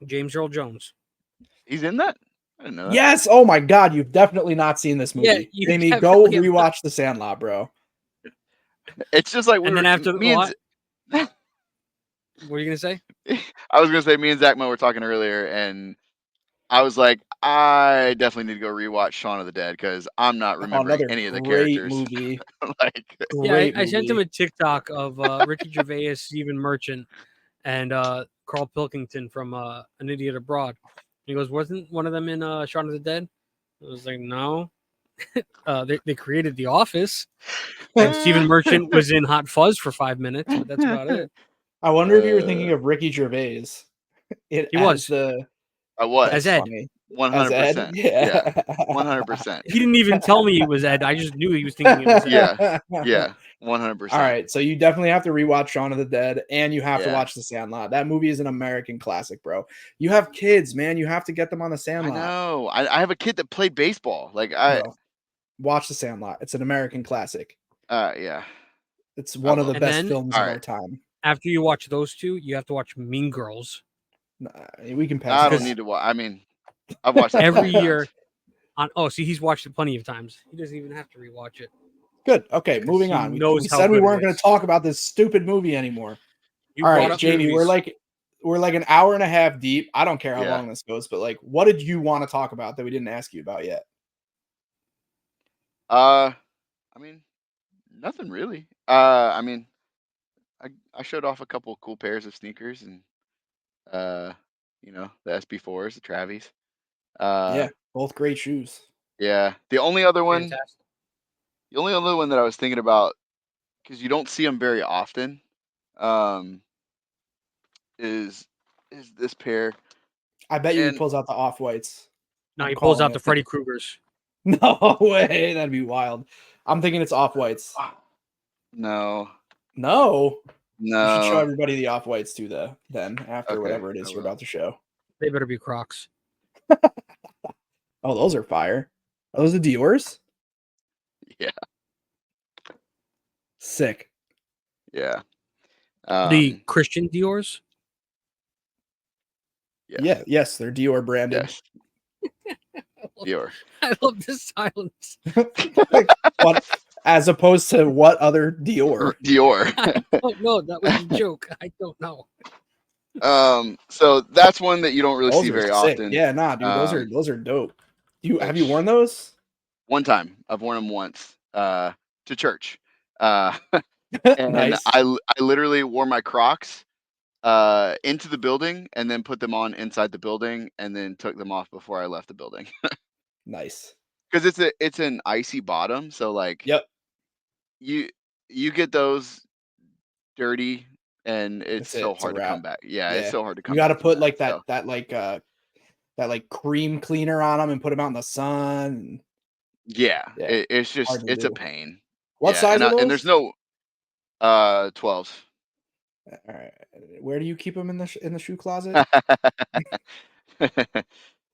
James Earl Jones. He's in that? I didn't know that. Yes. Oh my God, you've definitely not seen this Yeah, movie. you Jamie, go definitely have not. rewatch The Sandlot, bro. It's just like And then after me and what were you gonna say? I was gonna say me and Zack Mo were talking earlier, and I was like, I definitely need to go rewatch Shaun of the Dead because I'm not remembering Another any of the great characters. movie. Like, Yeah, Great I sent him movie. a TikTok of Ricky Gervais, Stephen Merchant, and Carl Pilkington from An Idiot Abroad. He goes, wasn't one of them in Shaun of the Dead? I was like, no. They created The Office, and Stephen Merchant was in Hot Fuzz for 5 minutes, but that's about it. I wonder if you were thinking of Ricky Gervais. He was. I was. As Ed. Funny. 100%. Yeah. 100%. He didn't even tell me it was Ed. I just knew he was thinking it was Ed. Yeah. 100%. All right, so you definitely have to rewatch Shaun of the Dead, and you have to Yeah. watch The Sandlot. That movie is an American classic, bro. You have kids, man. You have to get them on The I Sandlot. know. I have a kid that played baseball. Like Bro, watch The Sandlot. It's an American classic. yeah. It's one of the And best then- films of our time. After you watch those two, you have to watch Mean Girls. We can pass. I that. don't need to watch. I mean, I've watched that Every plenty of year. times. See, he's watched it plenty of times. He doesn't even have to rewatch it. Good. Okay, Because moving he on. We knows how said we good it weren't going to is. talk about this stupid movie anymore. You All brought right, up Jamie, movies. we're like an hour and a half deep. I don't care how Yeah. long this goes, but like, what did you want to talk about that we didn't ask you about yet? I mean, nothing really. I mean, I showed off a couple of cool pairs of sneakers and you know, the SB4s, the Travis. Yeah, both great shoes. Yeah. The only other one Fantastic. that I was thinking about, because you don't see them very often, is this pair. I bet you he And pulls out the off whites. No, I'm he pulls calling out it. the Freddy Kruegers. No way, that'd be wild. I'm thinking it's off whites. no, No, you should show no. everybody the off whites too. Then after Okay, whatever it I is you're will. about to show. They better be Crocs. Oh, those are fire. Are those the Dior's? Yeah, Sick. yeah. The Christian Dior's. Yes, Yes, they're Dior branded. yes. Dior. I love this silence. What, as opposed to what other Dior? Dior. Oh no, that was a joke. I don't know. So that's one that you don't really Those see are very sick. often. Yeah, nah, dude, those are dope. Have you which- worn those? One time, I've worn them once to church, and Nice. I literally wore my Crocs into the building and then put them on inside the building and then took them off before I left the building Nice. because it's an icy bottom, so like Yep. you get those dirty and it's so It's a hard to come wrap. back. Yeah, it's so hard to come You got to back from put like so. that cream cleaner on them and put them out in the sun. Yeah, Yeah, it's just hard to it's a do. pain. What Yeah, size are those? and there's no 12s. All right. Where do you keep them in the shoe closet?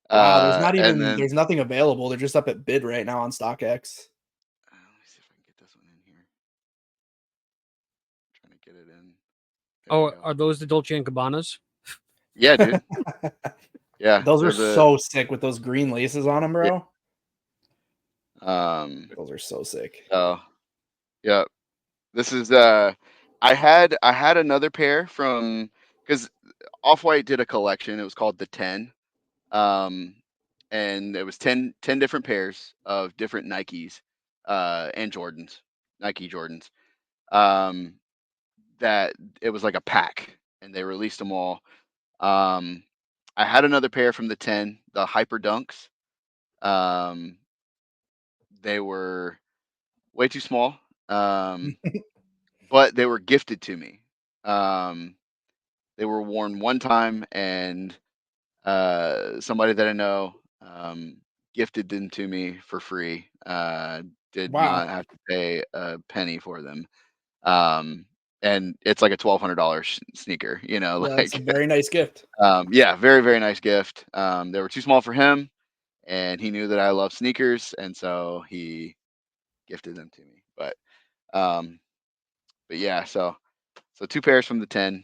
Wow, And then there's nothing available. They're just up at bid right now on StockX. let me see if I can get this one in here. Trying to get it in. There we go. Are those the Dolce and Gabbanas? Yeah, dude. Yeah, Those are they're so sick with those green laces on them, bro. the Those are so sick. oh yeah. This is I had another pair from because Off-White did a collection. It was called the 10. And it was 10 different pairs of different Nikes and Jordans, Nike Jordans. That it was like a pack and they released them all. I had another pair from the 10, the Hyper Dunks. They were way too small. but they were gifted to me. They were worn one time, and somebody that I know gifted them to me for free. Did Wow. not have to pay a penny for them. Um, and it's like a $1,200 sneaker, Yeah, that's a like very nice gift. yeah, very very nice gift. They were too small for him, and he knew that I love sneakers, and so he gifted them to me. Um, but yeah, so 2 pairs from the 10.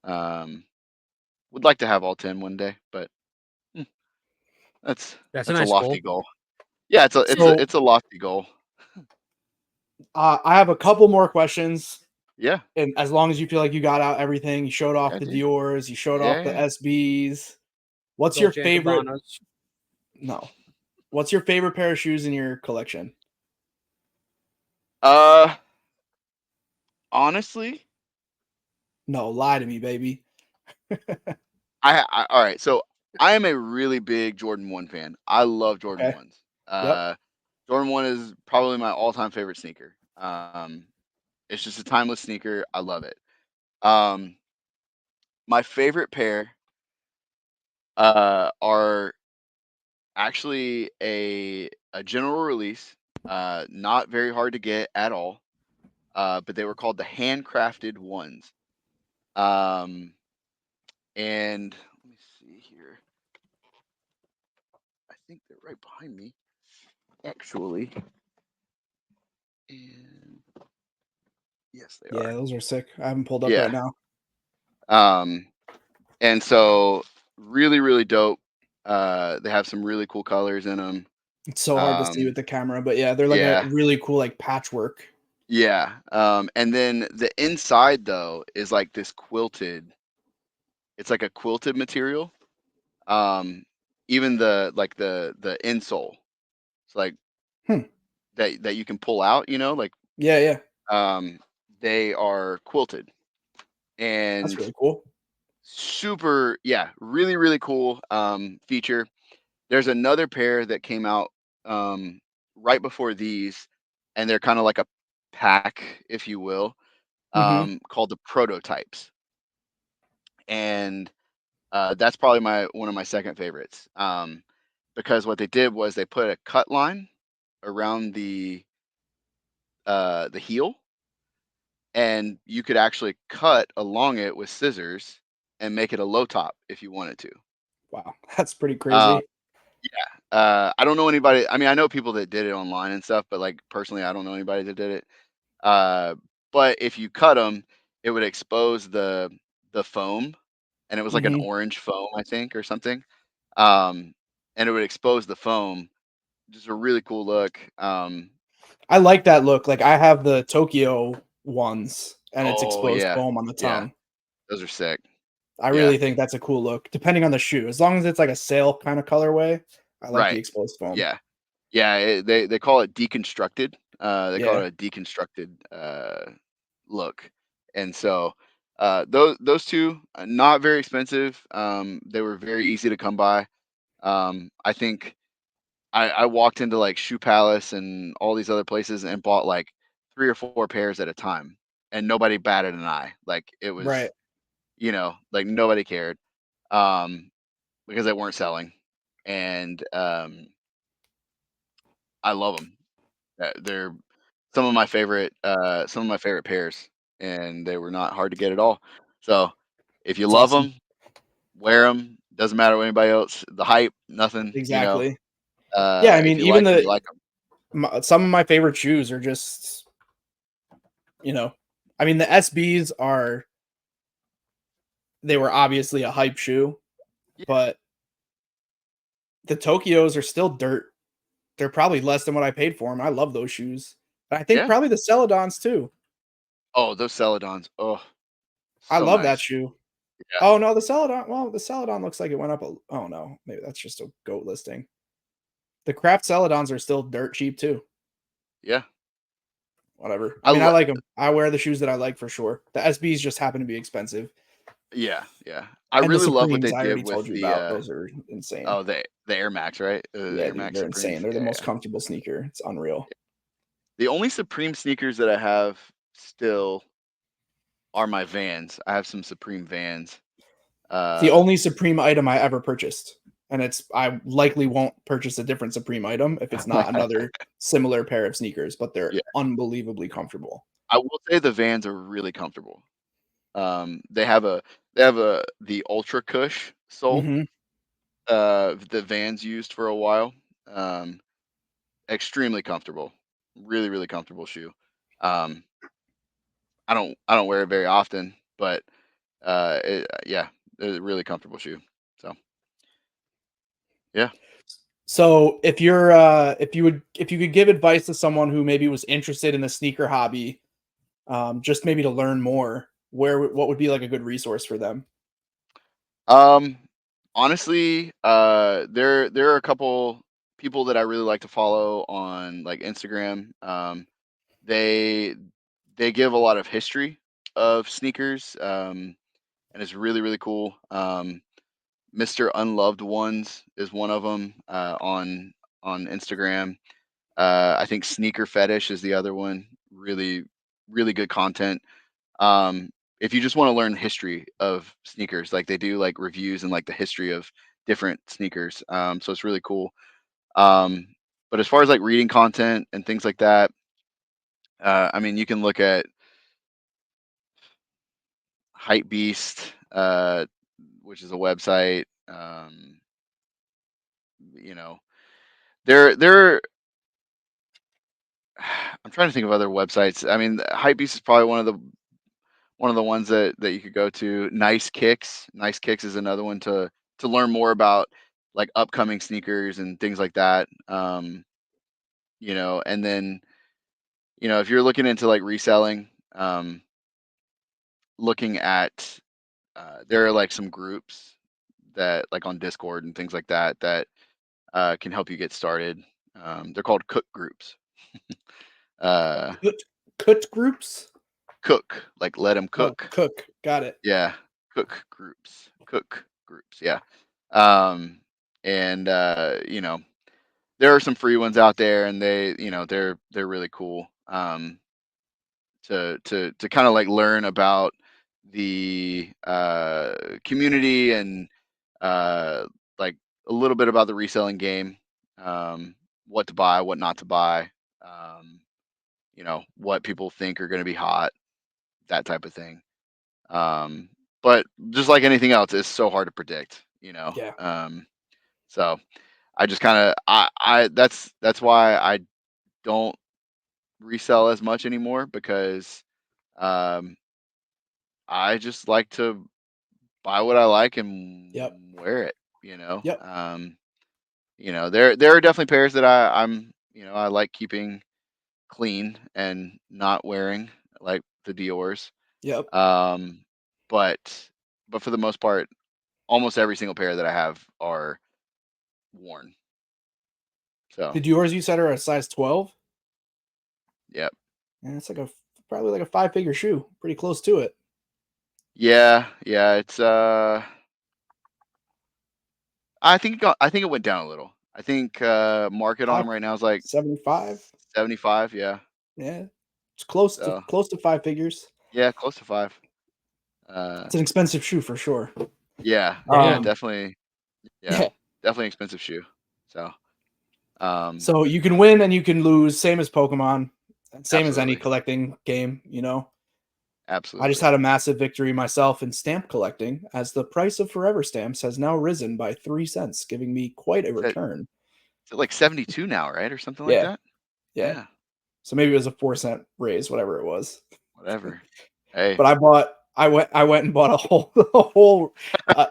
Um, would like to have all 10 one day, but mm, that's That's a that's a nice lofty goal. goal. Yeah, So it's a lofty goal. I have a couple more questions. Yeah, And as long as you feel like you got out everything, you showed off yeah, the dude. Dior's, you showed off Yeah, the yeah. SBs. What's your Dolce and favorite? Gabbana's. No. What's your favorite pair of shoes in your collection? Uh, honestly, No, lie to me, baby. all right. So I am a really big Jordan 1 fan. I love Jordan Okay. 1s. Yep. Jordan 1 is probably my all-time favorite sneaker. It's just a timeless sneaker. I love it. Um, my favorite pair are actually a general release, not very hard to get at all. But they were called the handcrafted ones. Um, and let me see here. I think they're right behind me, actually. And yes, they Yeah, are. those are sick. I haven't pulled up right Yeah. now. Um, and so really, really dope. They have some really cool colors in them. It's so hard to see with the camera, but yeah, they're like a Yeah, really cool like patchwork. yeah. And then the inside though is like this quilted. It's like a quilted material. Um, even the insole, it's like Hmm. that you can pull out. Like Yeah, yeah. um, they are quilted That's and really cool. super, yeah, really really cool feature. There's another pair that came out right before these, and they're kind of like a pack, if you will, Mhm. called the prototypes, and that's probably my one of my second favorites. Because what they did was they put a cut line around the heel, and you could actually cut along it with scissors and make it a low top if you wanted to. Wow. That's pretty Uh, crazy. yeah, I don't know anybody. I mean, I know people that did it online and stuff, but like personally, I don't know anybody that did it. Uh, but if you cut them, it would expose the foam, and it was like an Mhm. orange foam, I think, or something. Um, and it would expose the foam. Just a really cool look. I like that look. Like I have the Tokyo ones and it's Oh exposed yeah, foam on the yeah, tongue. those are sick. I Yeah, really think that's a cool look, depending on the shoe. As long as it's like a sail kind of colorway, I like the right. exposed foam. Yeah, yeah. They call it deconstructed. They call Yeah. it a deconstructed look, and so those two not very expensive. They were very easy to come by. I think I walked into like Shoe Palace and all these other places and bought like 3 or 4 pairs at a time, and nobody batted an eye. Like it was, Right. like nobody cared, um, because they weren't selling, and I love them. They're some of my favorite pairs, and they were not hard to get at all. So if you It's love awesome. them, wear them. Doesn't matter what anybody else. The hype, nothing. Exactly. Yeah, I If mean, you even like them, the you like them. some of my favorite shoes are just, you know, I mean, the SBs are they were obviously a hype shoe, Yeah. but the Tokyos are still dirt. They're probably less than what I paid for them. I love those shoes. And I think Yeah. probably the Celadons too. Oh, those Celadons. Oh, I so love that nice. shoe. Yeah. Oh no, the Celadon. Well, the Celadon looks like it went up. Oh no, maybe that's just a goat listing. The craft Celadons are still dirt cheap too. Yeah. Whatever. I I mean, I lo- like them. I wear the shoes that I like for sure. The SBs just happen to be expensive, yeah, yeah. I and the really love what they Supremes I did already with told you the about. Those are insane. the Air Max, right? The Yeah, Air dude, Max they're insane. Supremes. They're the Yeah, most yeah. comfortable sneaker. It's unreal. The only Supreme sneakers that I have still. are my Vans. I have some Supreme Vans. It's the only Supreme item I ever purchased, and I likely won't purchase a different Supreme item if it's not another similar pair of sneakers, but they're Yeah. unbelievably comfortable. I will say the Vans are really comfortable. They have the Ultra Cush sole. Mm-hmm. The Vans used for a while. Um, Extremely comfortable. Really, really comfortable shoe. Um, I don't wear it very often, but yeah, it's a really comfortable shoe. So yeah. So if if you could give advice to someone who maybe was interested in the sneaker hobby, just maybe to learn more, what would be like a good resource for them? Um, Honestly, there are a couple people that I really like to follow on like Instagram. They they give a lot of history of sneakers, and it's really really cool. Mr. Unloved Ones is one of them on Instagram. I think Sneaker Fetish is the other one. Really really good content. Um, if you just want to learn history of sneakers, like they do like reviews and like the history of different sneakers. So it's really cool. Um, but as far as like reading content and things like that, I mean, you can look at Hype Beast, which is a website. You know, they're I'm trying to think of other websites. I mean, Hype Beast is probably one of the ones that you could go to. Nice Kicks. Nice Kicks is another one to learn more about like upcoming sneakers and things like that. And then if you're looking into like reselling, looking at there are like some groups that like on Discord and things like that that can help you get started. They're called cook groups. Uh, Cut groups? Cook, like let them Oh, cook. cook. Got it. Yeah, cook groups. Cook groups. Yeah. Um, and there are some free ones out there, and they're really cool. To kind of like learn about the community and uh, like a little bit about the reselling game, what to buy, what not to buy, what people think are going to be hot, that type of thing. But just like anything else, it's so hard to predict. Yeah. So I just kind of I that's why I don't resell as much anymore because um, I just like to buy what I like Yep. and wear it. Yep. There are definitely pairs that I like keeping clean and not wearing, like the Dior's. Yep. Um, but but for the most part, almost every single pair that I have are worn. So Did yours you said are a size 12? yeah, And it's probably like a 5-figure shoe. Pretty close to it. yeah. It's I think it went down a little. I think market on Five them right now is like 75. 75. Yeah. Yeah. It's close to So close to 5 figures. yeah, close to 5. Uh, It's an expensive shoe for sure. yeah, yeah, Yeah. definitely. Yeah, Yeah. definitely expensive shoe. So, um, So you can win and you can lose, same as Pokemon, and same as any absolutely, collecting game. I just absolutely. had a massive victory myself in stamp collecting, as the price of forever stamps has now risen by 3 cents, giving me quite a Is it, return. is it like 72 now, right, or something like Yeah, that? yeah. Yeah, So maybe it was a 4 cent raise, whatever it was. whatever. Hey, But I went and bought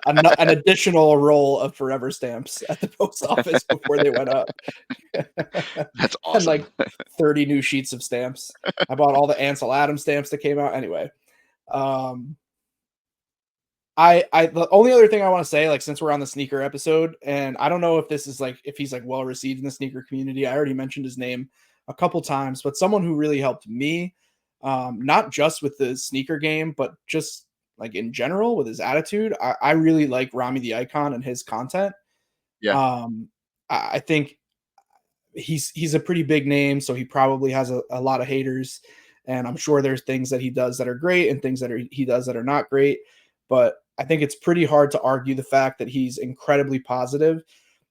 an additional roll of forever stamps at the post office before they went up. that's And awesome. like 30 new sheets of stamps. I bought all the Ansel Adams stamps that came out. Anyway, um, I the only other thing I want to say, like, since we're on the sneaker episode, and I don't know if this is like if he's like well received in the sneaker community. I already mentioned his name a couple times, but someone who really helped me, not just with the sneaker game, but just like in general with his attitude. I really like Rami the Icon and his content. Yeah, I think he's a pretty big name, so he probably has a lot of haters. And I'm sure there's things that he does that are great and things that he does that are not great. But I think it's pretty hard to argue the fact that he's incredibly positive.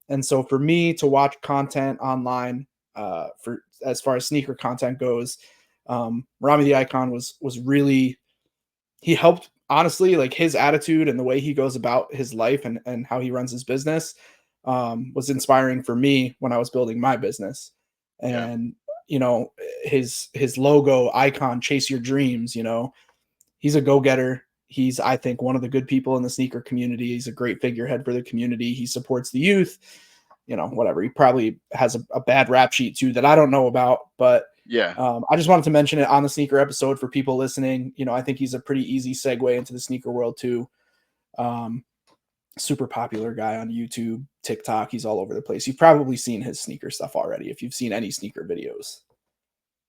And so for me to watch content online, for as far as sneaker content goes, Rami the Icon was really, he helped, honestly, like his attitude and the way he goes about his life and how he runs his business was inspiring for me when I was building my business. Yeah. And you know, his logo icon, chase your dreams, you know, he's a go-getter. He's, I think, one of the good people in the sneaker community. He's a great figurehead for the community. He supports the youth, you know, whatever. He probably has a bad rap sheet too that I don't know about, but Yeah. I just wanted to mention it on the sneaker episode for people listening. You know, I think he's a pretty easy segue into the sneaker world too. Super popular guy on YouTube, TikTok. He's all over the place. You've probably seen his sneaker stuff already if you've seen any sneaker videos.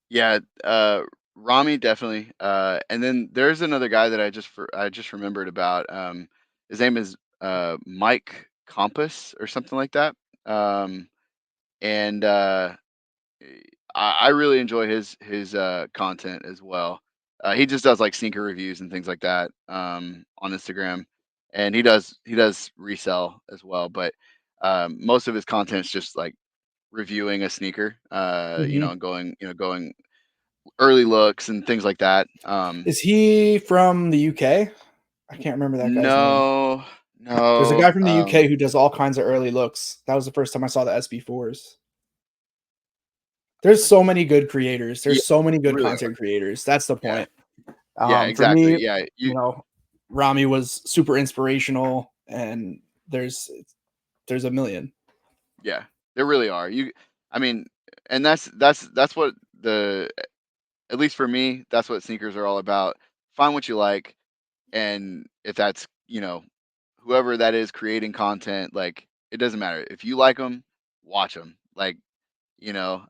Yeah, Rami definitely. And then there's another guy that I just remembered about. His name is Mike Compass or something like that. And I really enjoy his content as well. He just does like sneaker reviews and things like that on Instagram, and he does resell as well. But most of his content is just like reviewing a sneaker, you know, and going early looks and things like that. Is he from the UK? I can't remember that guy's name. No, There's a no. guy from the UK who does all kinds of early looks. That was the first time I saw the SB4s. There's so many good creators. Yeah, There's so many good really content creators. That's the yeah, point. yeah, For me, exactly. Yeah, you know, Rami was super inspirational, and there's a million. yeah, there really are. I mean, and that's what at least for me, that's what sneakers are all about. Find what you like, and if that's, you know, whoever that is creating content, like it doesn't matter. If you like them, watch them. Like, you know,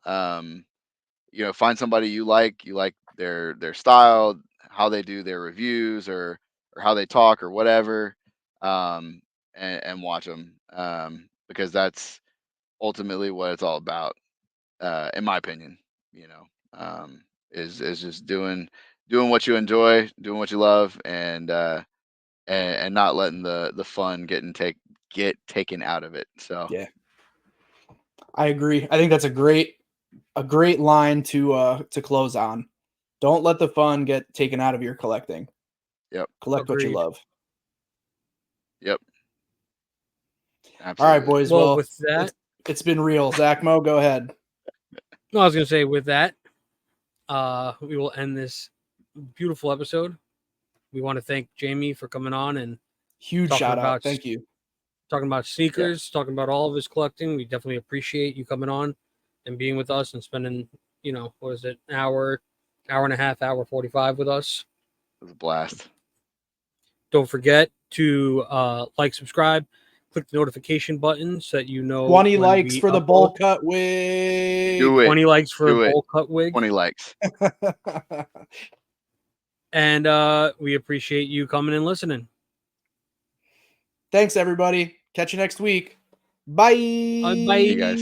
find somebody you like their style, how they do their reviews or how they talk or whatever, and watch them, because that's ultimately what it's all about, in my opinion. You know, is just doing what you enjoy, doing what you love, and not letting the fun get taken out of it. So Yeah, I agree. I think that's a great line to close on. Don't let the fun get taken out of your collecting. yep, Collect what you Agreed. love. yep, All right, absolutely. boys. Well, Well, with that, it's been real. Zack Mo, go ahead. no, I was going to say with that, we will end this beautiful episode. We want to thank Jamie for coming on and Huge talking shout out. about Thank you. talking about sneakers, talking about all of his collecting. We definitely appreciate you coming on and being with us and spending, you know, what is it, hour and a half, hour 45 with us. It was a blast. Don't forget to like, subscribe, click the notification button so that you know 20 when likes we for the upload. bowl cut wig. Do it. 20 likes for Do a it. bowl cut wig. 20 likes. And we appreciate you coming and listening. Thanks, everybody. Catch you next week. Bye. Bye. See you guys.